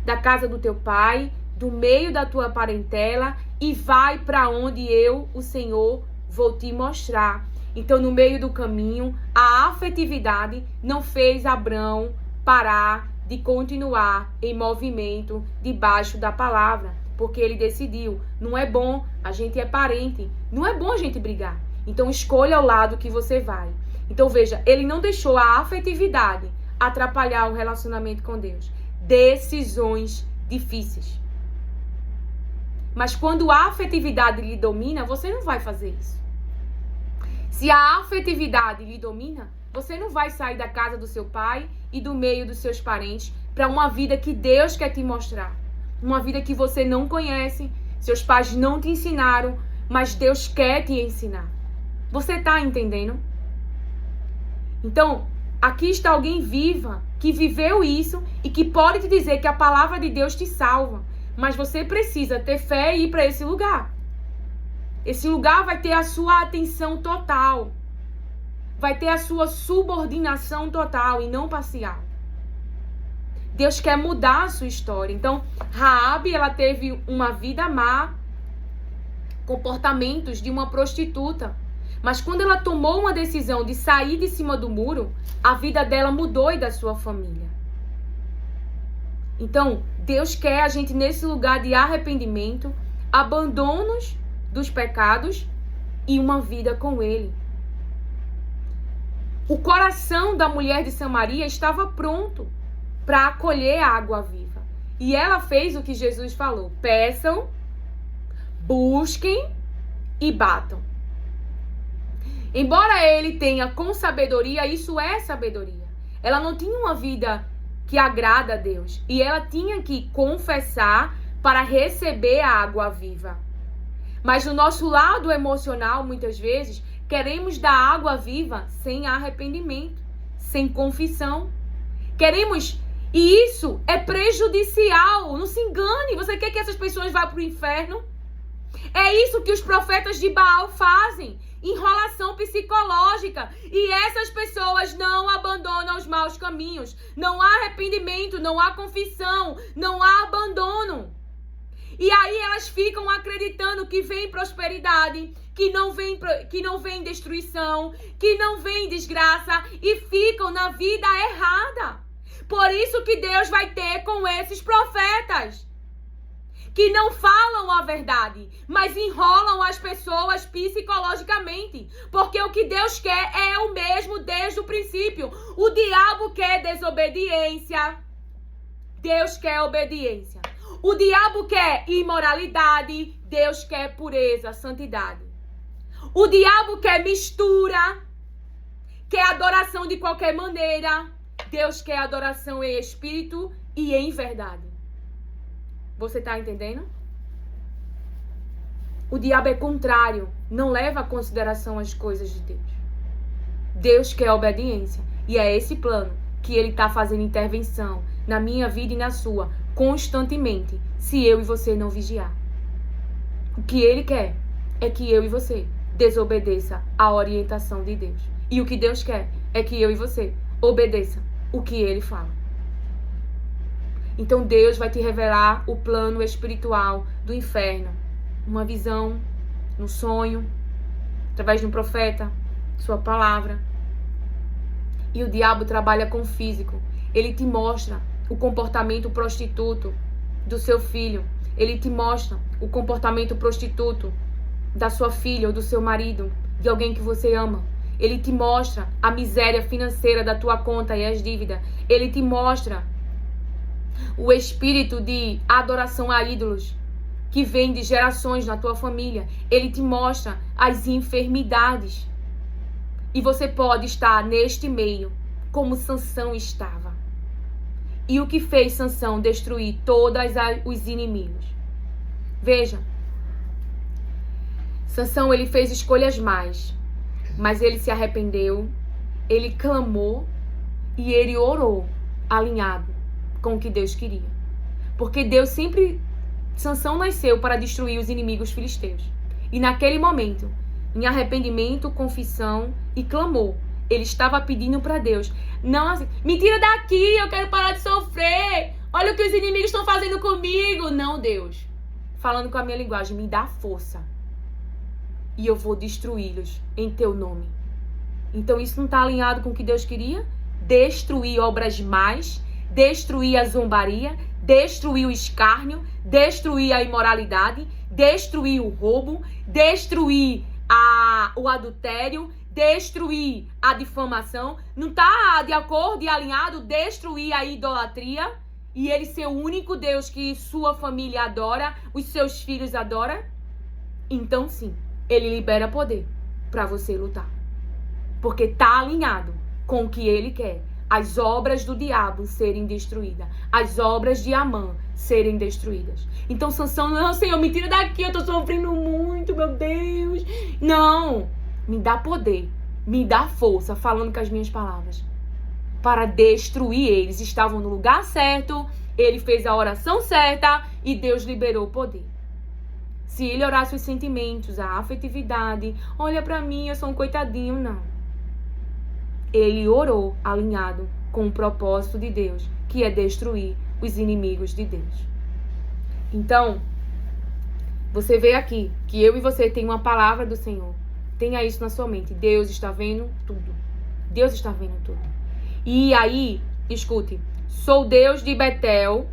da casa do teu pai, do meio da tua parentela e vai para onde eu, o Senhor, vou te mostrar. Então, no meio do caminho, a afetividade não fez Abrão parar de continuar em movimento debaixo da palavra, porque ele decidiu, não é bom, a gente é parente, não é bom a gente brigar, então escolha o lado que você vai. Então veja, ele não deixou a afetividade atrapalhar o relacionamento com Deus. Decisões difíceis. Mas quando a afetividade lhe domina, você não vai fazer isso. Se a afetividade lhe domina, você não vai sair da casa do seu pai e do meio dos seus parentes para uma vida que Deus quer te mostrar. Uma vida que você não conhece, seus pais não te ensinaram, mas Deus quer te ensinar. Você está entendendo? Então, aqui está alguém viva, que viveu isso e que pode te dizer que a palavra de Deus te salva. Mas você precisa ter fé e ir para esse lugar. Esse lugar vai ter a sua atenção total. Vai ter a sua subordinação total e não parcial. Deus quer mudar a sua história. Então, Raabe, ela teve uma vida má, comportamentos de uma prostituta. Mas quando ela tomou uma decisão de sair de cima do muro, a vida dela mudou e da sua família. Então, Deus quer a gente nesse lugar de arrependimento, abandonos dos pecados e uma vida com Ele. O coração da mulher de Samaria estava pronto para acolher a água viva. E ela fez o que Jesus falou: peçam, busquem e batam. Embora ele tenha com sabedoria, isso é sabedoria. Ela não tinha uma vida que agrada a Deus. E ela tinha que confessar para receber a água viva. Mas no nosso lado emocional, muitas vezes, queremos dar água viva sem arrependimento, sem confissão. Queremos, e isso é prejudicial. Não se engane, você quer que essas pessoas vá para o inferno? É isso que os profetas de Baal fazem. Enrolação psicológica. E essas pessoas não abandonam os maus caminhos. Não há arrependimento, não há confissão, não há abandono. E aí elas ficam acreditando que vem prosperidade, que não vem destruição, que não vem desgraça e ficam na vida errada. Por isso que Deus vai ter com esses profetas, que não falam a verdade, mas enrolam as pessoas psicologicamente. Porque o que Deus quer é o mesmo desde o princípio. O diabo quer desobediência, Deus quer obediência. O diabo quer imoralidade, Deus quer pureza, santidade. O diabo quer mistura, quer adoração de qualquer maneira. Deus quer adoração em espírito e em verdade. Você está entendendo? O diabo é contrário, não leva em consideração as coisas de Deus. Deus quer obediência. E é esse plano que ele está fazendo intervenção na minha vida e na sua, constantemente, se eu e você não vigiar. O que ele quer é que eu e você desobedeça a orientação de Deus. E o que Deus quer é que eu e você obedeça o que ele fala. Então Deus vai te revelar o plano espiritual do inferno. Uma visão, um sonho, através de um profeta, sua palavra. E o diabo trabalha com o físico. Ele te mostra o comportamento prostituto do seu filho. Ele te mostra o comportamento prostituto da sua filha ou do seu marido, de alguém que você ama. Ele te mostra a miséria financeira da tua conta e as dívidas. Ele te mostra o espírito de adoração a ídolos que vem de gerações na tua família. Ele te mostra as enfermidades. E você pode estar neste meio como Sansão estava. E o que fez Sansão destruir todos os inimigos? Veja, Sansão, ele fez escolhas más, mas ele se arrependeu, ele clamou e ele orou alinhado com o que Deus queria. Porque Deus sempre... Sansão nasceu para destruir os inimigos filisteus. E naquele momento, em arrependimento, confissão e clamor, ele estava pedindo para Deus: não assim, me tira daqui, eu quero parar de sofrer. Olha o que os inimigos estão fazendo comigo. Não, Deus. Falando com a minha linguagem, me dá força. E eu vou destruí-los em teu nome. Então isso não está alinhado com o que Deus queria? Destruir obras más, destruir a zombaria, destruir o escárnio, destruir a imoralidade, destruir o roubo, destruir o adultério, destruir a difamação. Não está de acordo e alinhado destruir a idolatria e ele ser o único Deus que sua família adora, os seus filhos adoram? Então sim, ele libera poder para você lutar. Porque está alinhado com o que ele quer. As obras do diabo serem destruídas. As obras de Amã serem destruídas. Então Sansão, não, Senhor, me tira daqui, eu tô sofrendo muito, meu Deus. Não, me dá poder, me dá força, falando com as minhas palavras, para destruir eles. Estavam no lugar certo, ele fez a oração certa e Deus liberou o poder. Se ele orasse os sentimentos, a afetividade, olha pra mim, eu sou um coitadinho, não. Ele orou alinhado com o propósito de Deus, que é destruir os inimigos de Deus. Então, você vê aqui que eu e você tem uma palavra do Senhor Tenha isso na sua mente. Deus está vendo tudo. Deus está vendo tudo. E aí, escute. Sou Deus de Betel,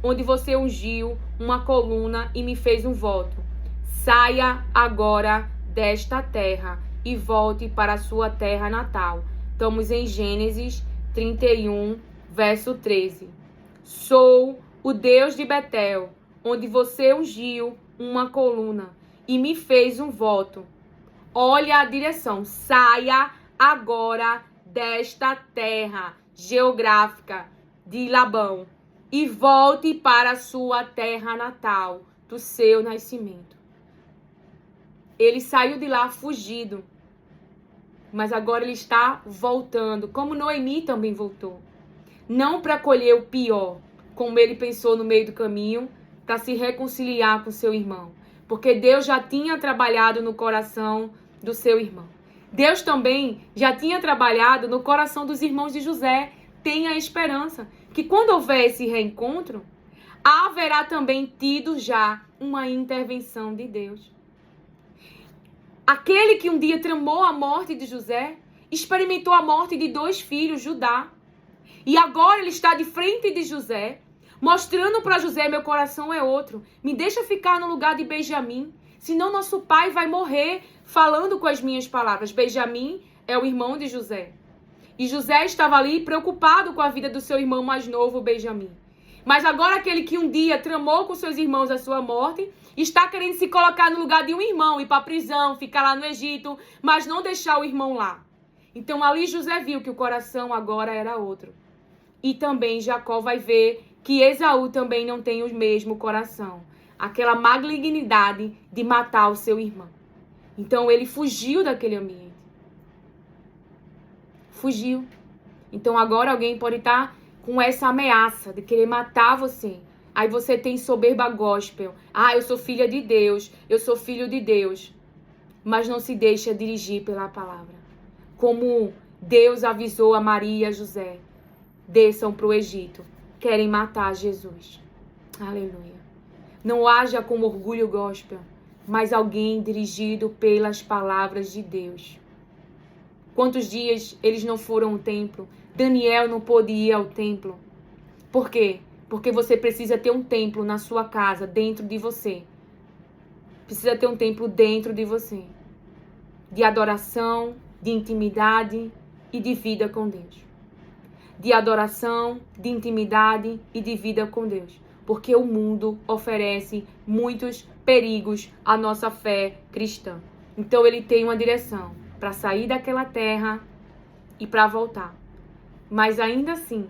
onde você ungiu uma coluna e me fez um voto. Saia agora desta terra e volte para a sua terra natal. Estamos em Gênesis 31, verso 13. Sou o Deus de Betel, onde você ungiu uma coluna e me fez um voto. Olha a direção. Saia agora desta terra geográfica de Labão e volte para a sua terra natal, do seu nascimento. Ele saiu de lá fugido, mas agora ele está voltando, como Noemi também voltou. Não para colher o pior, como ele pensou no meio do caminho, para se reconciliar com seu irmão. Porque Deus já tinha trabalhado no coração do seu irmão. Deus também já tinha trabalhado no coração dos irmãos de José. Tenha esperança que quando houver esse reencontro, haverá também tido já uma intervenção de Deus. Aquele que um dia tramou a morte de José, experimentou a morte de 2 filhos, Judá. E agora ele está de frente de José, mostrando para José: meu coração é outro. Me deixa ficar no lugar de Benjamim, senão nosso pai vai morrer falando com as minhas palavras. Benjamim é o irmão de José. E José estava ali preocupado com a vida do seu irmão mais novo, Benjamim. Mas agora aquele que um dia tramou com seus irmãos a sua morte, está querendo se colocar no lugar de um irmão, ir para a prisão, ficar lá no Egito, mas não deixar o irmão lá. Então ali José viu que o coração agora era outro. E também Jacó vai ver que Esaú também não tem o mesmo coração. Aquela malignidade de matar o seu irmão. Então ele fugiu daquele ambiente. Fugiu. Então agora alguém pode estar com essa ameaça de querer matar você. Aí você tem soberba gospel. Eu sou filha de Deus, eu sou filho de Deus. Mas não se deixa dirigir pela palavra. Como Deus avisou a Maria e a José. Desçam para o Egito. Querem matar Jesus. Aleluia. Não haja com orgulho gospel, mas alguém dirigido pelas palavras de Deus. Quantos dias eles não foram ao templo? Daniel não pôde ir ao templo. Por quê? Porque você precisa ter um templo na sua casa, dentro de você. Precisa ter um templo dentro de você. De adoração, de intimidade e de vida com Deus. De adoração, de intimidade e de vida com Deus. Porque o mundo oferece muitos perigos à nossa fé cristã. Então ele tem uma direção para sair daquela terra e para voltar. Mas ainda assim,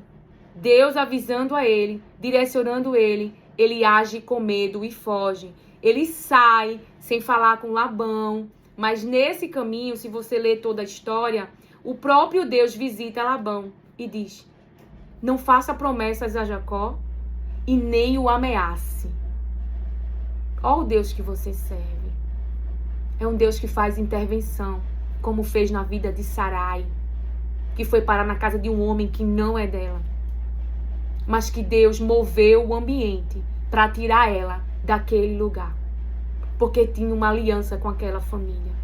Deus avisando a ele, direcionando ele, ele age com medo e foge. Ele sai sem falar com Labão. Mas nesse caminho, se você ler toda a história, o próprio Deus visita Labão e diz: não faça promessas a Jacó e nem o ameace. Ó o Deus que você serve. É um Deus que faz intervenção, como fez na vida de Sarai, que foi parar na casa de um homem que não é dela. Mas que Deus moveu o ambiente para tirar ela daquele lugar. Porque tinha uma aliança com aquela família.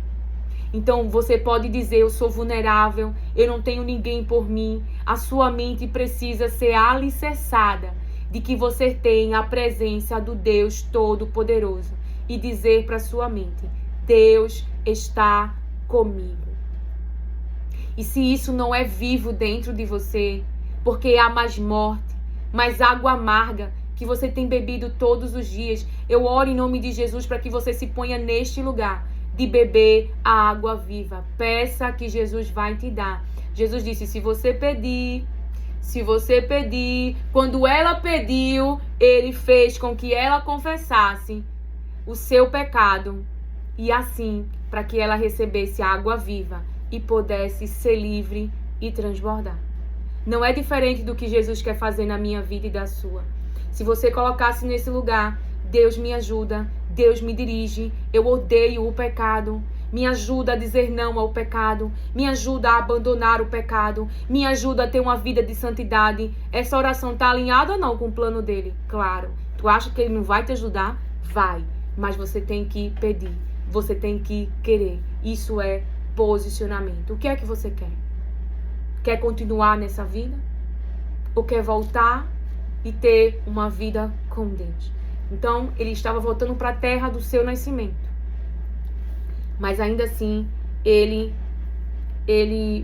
Então você pode dizer: eu sou vulnerável, eu não tenho ninguém por mim. A sua mente precisa ser alicerçada de que você tem a presença do Deus Todo-Poderoso. E dizer para sua mente: Deus está comigo. E se isso não é vivo dentro de você, porque há mais morte, mais água amarga que você tem bebido todos os dias, eu oro em nome de Jesus para que você se ponha neste lugar de beber a água viva. Peça que Jesus vai te dar. Jesus disse: se você pedir, quando ela pediu, ele fez com que ela confessasse o seu pecado e assim, para que ela recebesse a água viva e pudesse ser livre e transbordar. Não é diferente do que Jesus quer fazer na minha vida e da sua. Se você colocasse nesse lugar: Deus me ajuda, Deus me dirige, eu odeio o pecado, me ajuda a dizer não ao pecado, me ajuda a abandonar o pecado, me ajuda a ter uma vida de santidade. Essa oração está alinhada ou não com o plano dele? Claro. Tu acha que ele não vai te ajudar? Vai. mas você tem que pedir, você tem que querer. Isso é posicionamento. O que é que você quer? Quer continuar nessa vida? Ou quer voltar e ter uma vida com Deus? Então, ele estava voltando para a terra do seu nascimento. Mas ainda assim, ele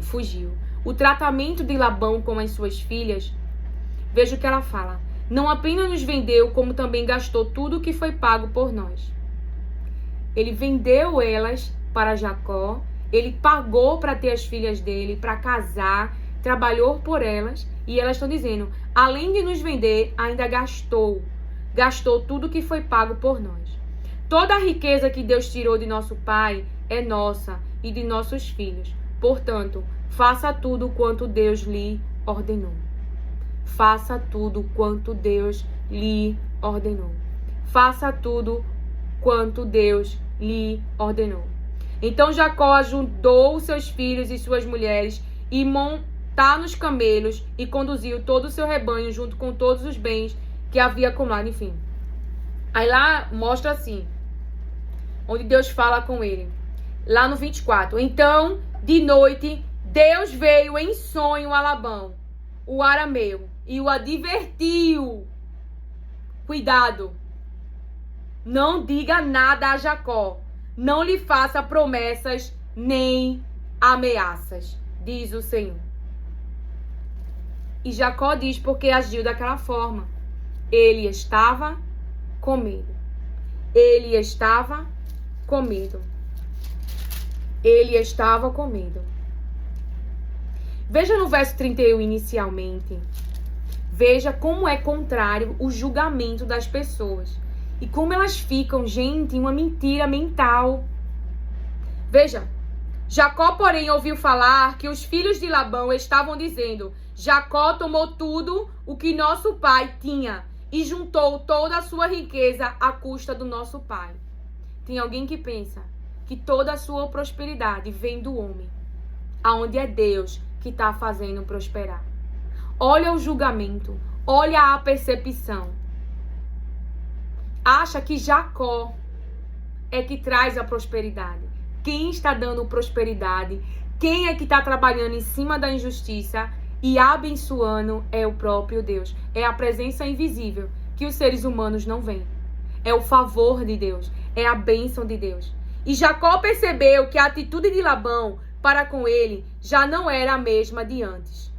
fugiu. O tratamento de Labão com as suas filhas, veja o que ela fala. Não apenas nos vendeu, como também gastou tudo o que foi pago por nós. Ele vendeu elas para Jacó, ele pagou para ter as filhas dele, para casar, trabalhou por elas, e elas estão dizendo, além de nos vender, ainda gastou tudo o que foi pago por nós. Toda a riqueza que Deus tirou de nosso pai é nossa e de nossos filhos. Portanto, faça tudo quanto Deus lhe ordenou. Faça tudo quanto Deus lhe ordenou. Faça tudo quanto Deus lhe ordenou. Então Jacó ajudou seus filhos e suas mulheres e montar nos camelos e conduziu todo o seu rebanho junto com todos os bens que havia acumulado, enfim. Aí lá mostra assim, onde Deus fala com ele. Lá no 24. Então, de noite, Deus veio em sonho a Labão, o arameu, e o advertiu. Cuidado. Não diga nada a Jacó. Não lhe faça promessas nem ameaças, diz o Senhor. E Jacó diz porque agiu daquela forma. Ele estava com medo. Ele estava com medo. Ele estava com medo. Veja no verso 31 inicialmente. Veja como é contrário o julgamento das pessoas. E como elas ficam, gente, em uma mentira mental. Veja. Jacó, porém, ouviu falar que os filhos de Labão estavam dizendo: Jacó tomou tudo o que nosso pai tinha e juntou toda a sua riqueza à custa do nosso pai. Tem alguém que pensa que toda a sua prosperidade vem do homem, aonde é Deus que está fazendo prosperar. Olha o julgamento, olha a percepção. Acha que Jacó é que traz a prosperidade. Quem está dando prosperidade, quem é que está trabalhando em cima da injustiça e abençoando é o próprio Deus. É a presença invisível que os seres humanos não veem. É o favor de Deus, é a bênção de Deus. E Jacó percebeu que a atitude de Labão para com ele já não era a mesma de antes.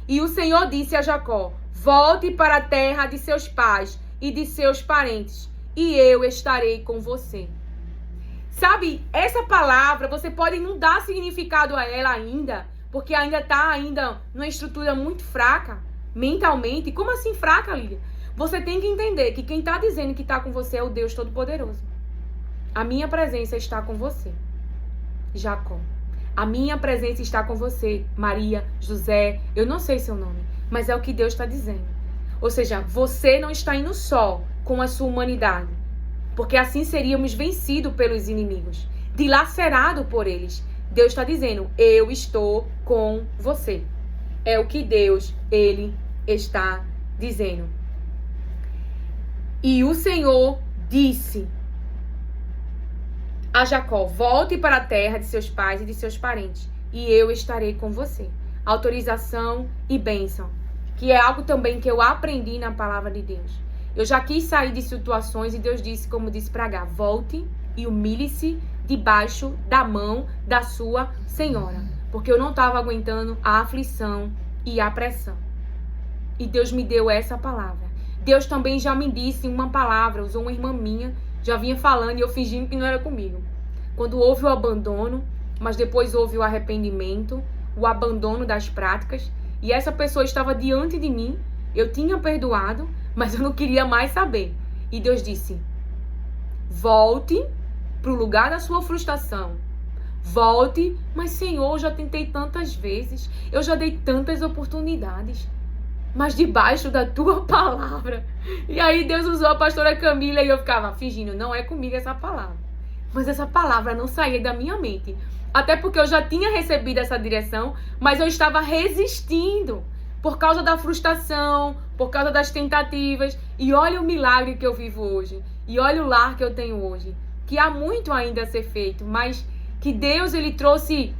E o Senhor disse a Jacó: volte para a terra de seus pais e de seus parentes, e eu estarei com você. Sabe, essa palavra você pode não dar significado a ela ainda, porque ainda está numa estrutura muito fraca, mentalmente. Como assim fraca, Lília? Você tem que entender que quem está dizendo que está com você é o Deus Todo-Poderoso. A minha presença está com você, Jacó. A minha presença está com você, Maria, José, eu não sei seu nome, mas é o que Deus está dizendo. Ou seja, você não está indo só com a sua humanidade, porque assim seríamos vencidos pelos inimigos, dilacerados por eles. Deus está dizendo, eu estou com você. É o que Deus, Ele está dizendo. E o Senhor disse a Jacó: volte para a terra de seus pais e de seus parentes, e eu estarei com você. Autorização e bênção, que é algo também que eu aprendi na palavra de Deus. Eu já quis sair de situações e Deus disse, como disse para Agar: volte e humilhe-se debaixo da mão da sua senhora, porque eu não estava aguentando a aflição e a pressão. E Deus me deu essa palavra. Deus também já me disse uma palavra, usou uma irmã minha, já vinha falando e eu fingindo que não era comigo. Quando houve o abandono, mas depois houve o arrependimento, o abandono das práticas, e essa pessoa estava diante de mim, eu tinha perdoado, mas eu não queria mais saber. E Deus disse: volte para o lugar da sua frustração. Volte, mas Senhor, eu já tentei tantas vezes, eu já dei tantas oportunidades, mas debaixo da tua palavra. E aí Deus usou a pastora Camila e eu ficava fingindo, não é comigo essa palavra. Mas essa palavra não saía da minha mente. Até porque eu já tinha recebido essa direção, mas eu estava resistindo. por causa da frustração, por causa das tentativas. E olha o milagre que eu vivo hoje. E olha o lar que eu tenho hoje. Que há muito ainda a ser feito, mas que Deus ele trouxe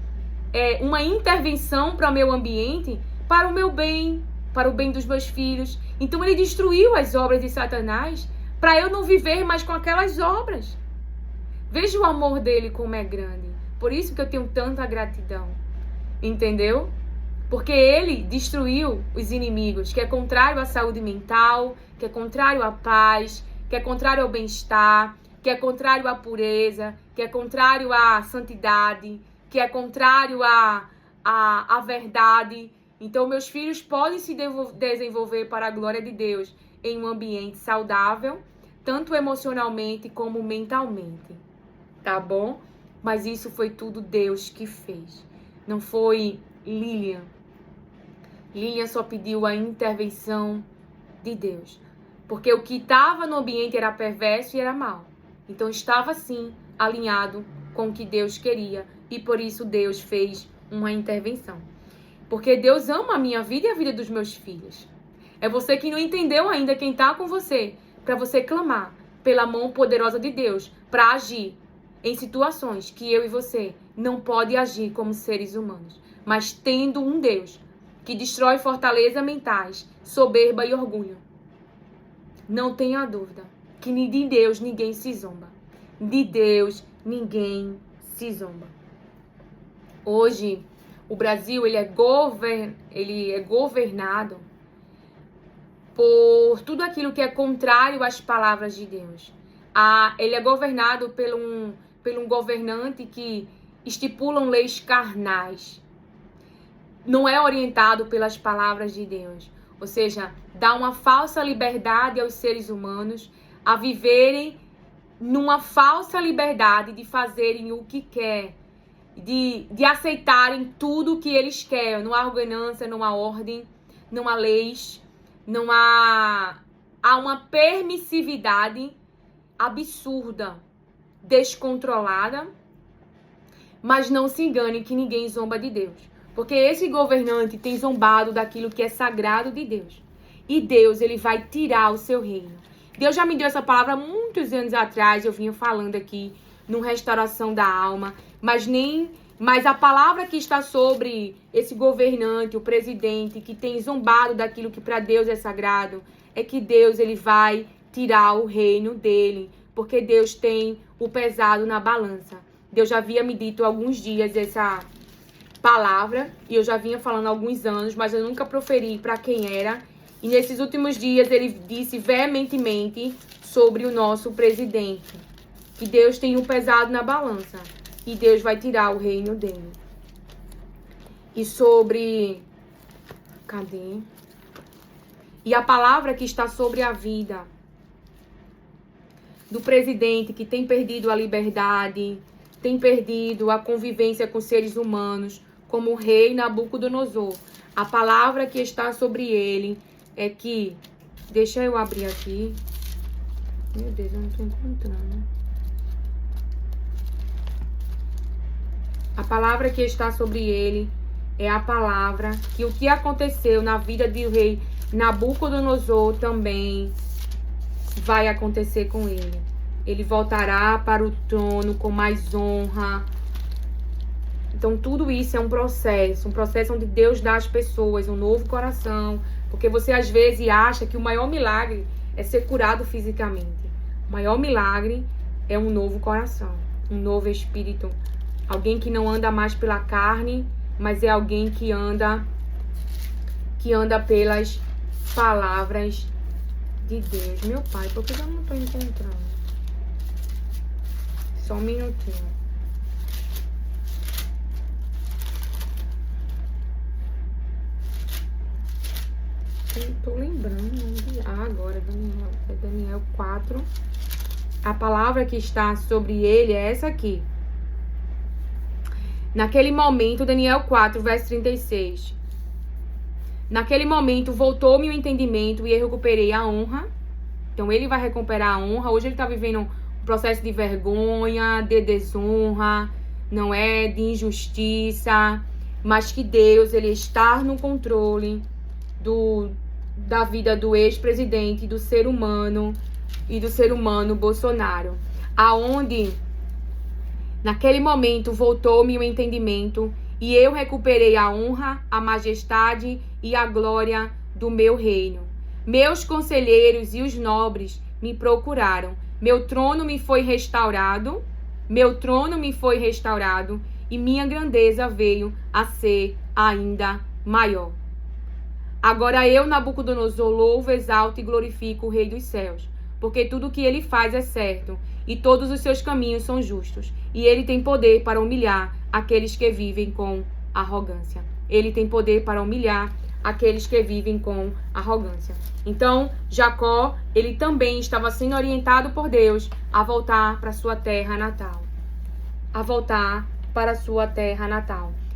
uma intervenção para o meu ambiente, para o meu bem, para o bem dos meus filhos. Então ele destruiu as obras de Satanás para eu não viver mais com aquelas obras. Veja o amor dele como é grande. Por isso que eu tenho tanta gratidão. Entendeu? Porque ele destruiu os inimigos, que é contrário à saúde mental, que é contrário à paz, que é contrário ao bem-estar, que é contrário à pureza, que é contrário à santidade, que é contrário à verdade. Então, meus filhos podem se desenvolver para a glória de Deus em um ambiente saudável, tanto emocionalmente como mentalmente. Tá bom? Mas isso foi tudo Deus que fez. Não foi Lilian. Lilian só pediu a intervenção de Deus. Porque o que estava no ambiente era perverso e era mau. Então estava sim alinhado com o que Deus queria. E por isso Deus fez uma intervenção. Porque Deus ama a minha vida e a vida dos meus filhos. É você que não entendeu ainda quem está com você. Para você clamar pela mão poderosa de Deus. Para agir em situações que eu e você não pode agir como seres humanos. Mas tendo um Deus que destrói fortalezas mentais, soberba e orgulho. Não tenha dúvida que de Deus ninguém se zomba. De Deus ninguém se zomba. Hoje, o Brasil ele é governado por tudo aquilo que é contrário às palavras de Deus. Ele é governado por um governante que estipulam leis carnais. Não é orientado pelas palavras de Deus. Ou seja, dá uma falsa liberdade aos seres humanos a viverem numa falsa liberdade de fazerem o que quer, de aceitarem tudo o que eles querem. Não há ordenança, não há ordem, não há leis, não há uma permissividade absurda, descontrolada. Mas não se engane que ninguém zomba de Deus. Porque esse governante tem zombado daquilo que é sagrado de Deus. E Deus, ele vai tirar o seu reino. Deus já me deu essa palavra há muitos anos atrás. Eu vinha falando aqui no Restauração da Alma. Mas a palavra que está sobre esse governante, o presidente, que tem zombado daquilo que para Deus é sagrado, é que Deus, ele vai tirar o reino dele. Porque Deus tem o pesado na balança. Deus já havia me dito há alguns dias essa palavra, e eu já vinha falando há alguns anos, mas eu nunca proferi para quem era. E nesses últimos dias ele disse veementemente sobre o nosso presidente, que Deus tem um pesado na balança e Deus vai tirar o reino dele. E sobre... Cadê? E a palavra que está sobre a vida do presidente que tem perdido a liberdade, tem perdido a convivência com seres humanos, como o rei Nabucodonosor. A palavra que está sobre ele é que... Deixa eu abrir aqui. Meu Deus, eu não estou encontrando. A palavra que está sobre ele é a palavra que o que aconteceu na vida do rei Nabucodonosor também vai acontecer com ele. Ele voltará para o trono com mais honra. Então, tudo isso é um processo onde Deus dá às pessoas um novo coração. Porque você, às vezes, acha que o maior milagre é ser curado fisicamente. O maior milagre é um novo coração, um novo espírito. Alguém que não anda mais pela carne, mas é alguém que anda pelas palavras de Deus. Meu Pai, por que eu não estou encontrando? Só um minutinho. Estou lembrando. Agora, Daniel. É Daniel 4. A palavra que está sobre ele é essa aqui. Naquele momento, Daniel 4, verso 36. Naquele momento, voltou-me o entendimento e eu recuperei a honra. Então, ele vai recuperar a honra. Hoje ele está vivendo um processo de vergonha, de desonra, não é? De injustiça. Mas que Deus, ele está no controle. da vida do ex-presidente, do ser humano e do ser humano Bolsonaro, aonde naquele momento voltou-me o entendimento e eu recuperei a honra, a majestade e a glória do meu reino. Meus conselheiros e os nobres me procuraram. Meu trono me foi restaurado e minha grandeza veio a ser ainda maior. Agora eu, Nabucodonosor, louvo, exalto e glorifico o Rei dos céus, porque tudo o que ele faz é certo e todos os seus caminhos são justos. E ele tem poder para humilhar aqueles que vivem com arrogância. Ele tem poder para humilhar aqueles que vivem com arrogância. Então, Jacó, ele também estava sendo orientado por Deus a voltar para sua terra natal.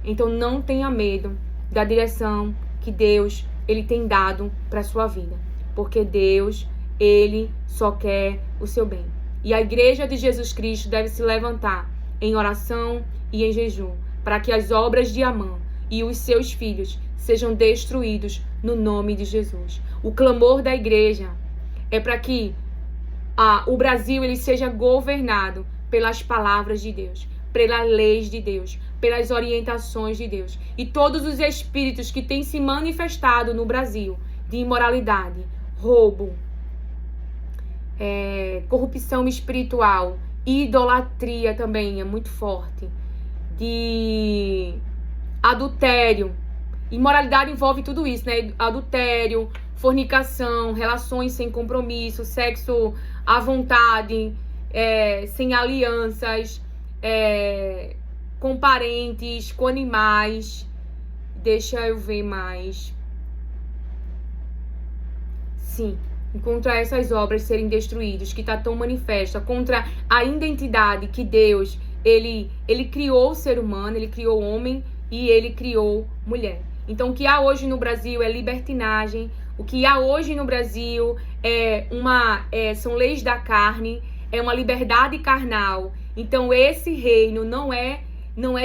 Então, não tenha medo da direção que Deus, ele tem dado para sua vida. Porque Deus, ele só quer o seu bem. E a igreja de Jesus Cristo deve se levantar em oração e em jejum, para que as obras de Amã e os seus filhos sejam destruídos no nome de Jesus. O clamor da igreja é para que o Brasil ele seja governado pelas palavras de Deus, pelas leis de Deus, pelas orientações de Deus. E todos os espíritos que têm se manifestado no Brasil, de imoralidade, roubo, corrupção espiritual, idolatria também é muito forte, de adultério. Imoralidade envolve tudo isso, né? Adultério, fornicação, relações sem compromisso, sexo à vontade, sem alianças, com parentes, com animais. Deixa eu ver mais. Sim, contra essas obras serem destruídas, que está tão manifesta, contra a identidade que Deus, ele criou o ser humano, ele criou o homem e ele criou mulher. Então, o que há hoje no Brasil é libertinagem, o que há hoje no Brasil são leis da carne, é uma liberdade carnal. Então, esse reino não é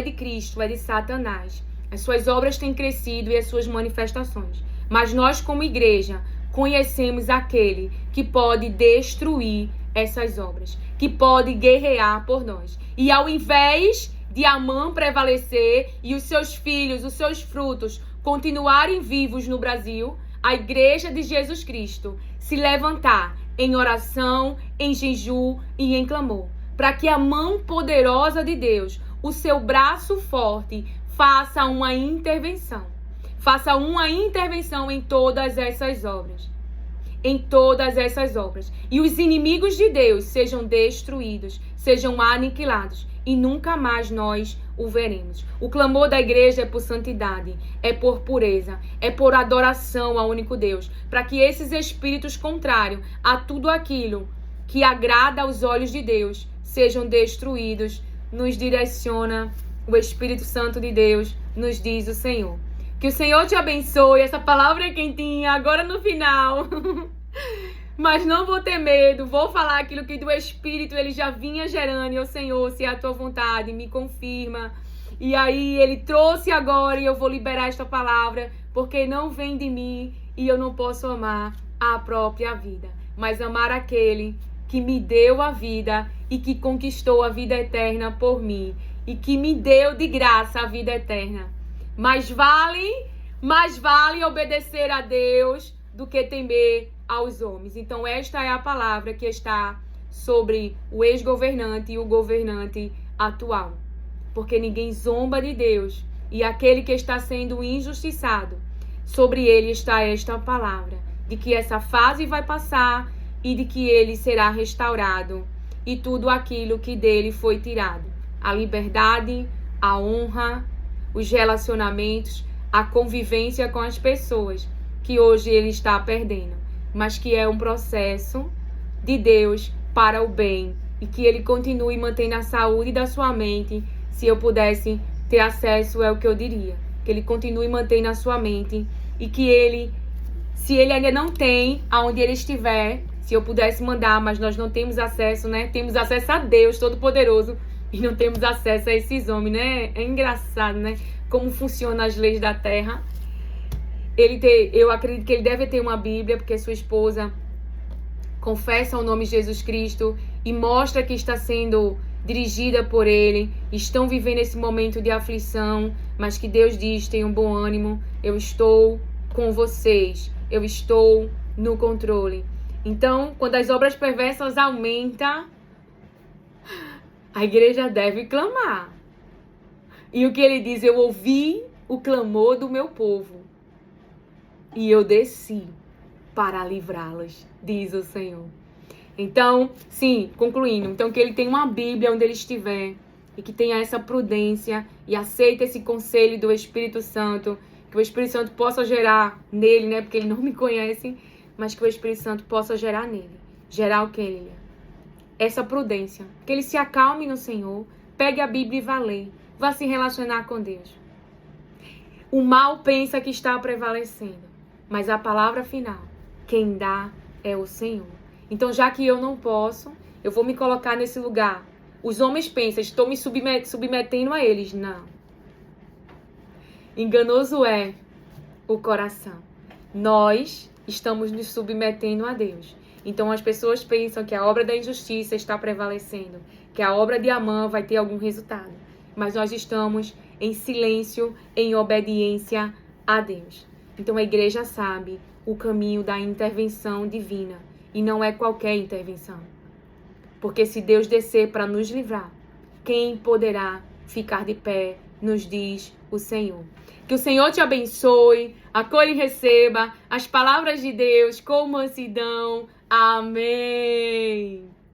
de Cristo, é de Satanás. As suas obras têm crescido e as suas manifestações. Mas nós, como igreja, conhecemos aquele que pode destruir essas obras, que pode guerrear por nós. E ao invés de Amã prevalecer e os seus filhos, os seus frutos continuarem vivos no Brasil, a igreja de Jesus Cristo se levantar em oração, em jejum e em clamor, para que a mão poderosa de Deus, o seu braço forte, faça uma intervenção em todas essas obras. E os inimigos de Deus sejam destruídos, sejam aniquilados, e nunca mais nós o veremos. O clamor da igreja é por santidade, é por pureza, é por adoração ao único Deus, para que esses espíritos contrários a tudo aquilo que agrada aos olhos de Deus sejam destruídos. Nos direciona o Espírito Santo de Deus, nos diz o Senhor. Que o Senhor te abençoe. Essa palavra é quentinha, agora no final. Mas não vou ter medo. Vou falar aquilo que do Espírito ele já vinha gerando. E o Senhor, se é a tua vontade, me confirma. E aí ele trouxe agora e eu vou liberar esta palavra. Porque não vem de mim e eu não posso amar a própria vida. Mas amar aquele que me deu a vida e que conquistou a vida eterna por mim. E que me deu de graça a vida eterna. Mais vale obedecer a Deus do que temer aos homens. Então esta é a palavra que está sobre o ex-governante e o governante atual. Porque ninguém zomba de Deus. E aquele que está sendo injustiçado, sobre ele está esta palavra. De que essa fase vai passar e de que ele será restaurado. E tudo aquilo que dele foi tirado. A liberdade, a honra, os relacionamentos, a convivência com as pessoas que hoje ele está perdendo, mas que é um processo de Deus para o bem e que ele continue mantendo a saúde da sua mente. Se eu pudesse ter acesso, é o que eu diria, que ele continue mantendo a sua mente e que ele, se ele ainda não tem, aonde ele estiver, se eu pudesse mandar, mas nós não temos acesso, né? Temos acesso a Deus Todo-Poderoso, e não temos acesso a esses homens, né? É engraçado, né? Como funcionam as leis da terra. eu acredito que ele deve ter uma Bíblia, porque sua esposa confessa o nome de Jesus Cristo e mostra que está sendo dirigida por ele, estão vivendo esse momento de aflição, mas que Deus diz: tenham bom ânimo, eu estou com vocês, eu estou no controle. Então, quando as obras perversas aumentam, a igreja deve clamar. E o que ele diz: eu ouvi o clamor do meu povo e eu desci para livrá-los, diz o Senhor. Então, sim, concluindo, então que ele tenha uma Bíblia onde ele estiver e que tenha essa prudência e aceite esse conselho do Espírito Santo, que o Espírito Santo possa gerar nele, né, porque ele não me conhece, mas que o Espírito Santo possa gerar nele. Gerar o que ele é? Essa prudência. Que ele se acalme no Senhor, pegue a Bíblia e vá ler, vá se relacionar com Deus. O mal pensa que está prevalecendo, mas a palavra final, quem dá é o Senhor. Então, já que eu não posso, eu vou me colocar nesse lugar. Os homens pensam: estou me submetendo a eles. Não. Enganoso é o coração. Nós estamos nos submetendo a Deus. Então, as pessoas pensam que a obra da injustiça está prevalecendo, que a obra de Amã vai ter algum resultado. Mas nós estamos em silêncio, em obediência a Deus. Então, a igreja sabe o caminho da intervenção divina. E não é qualquer intervenção. Porque se Deus descer para nos livrar, quem poderá ficar de pé, nos diz o Senhor. Que o Senhor te abençoe, acolha e receba as palavras de Deus com mansidão. Amém.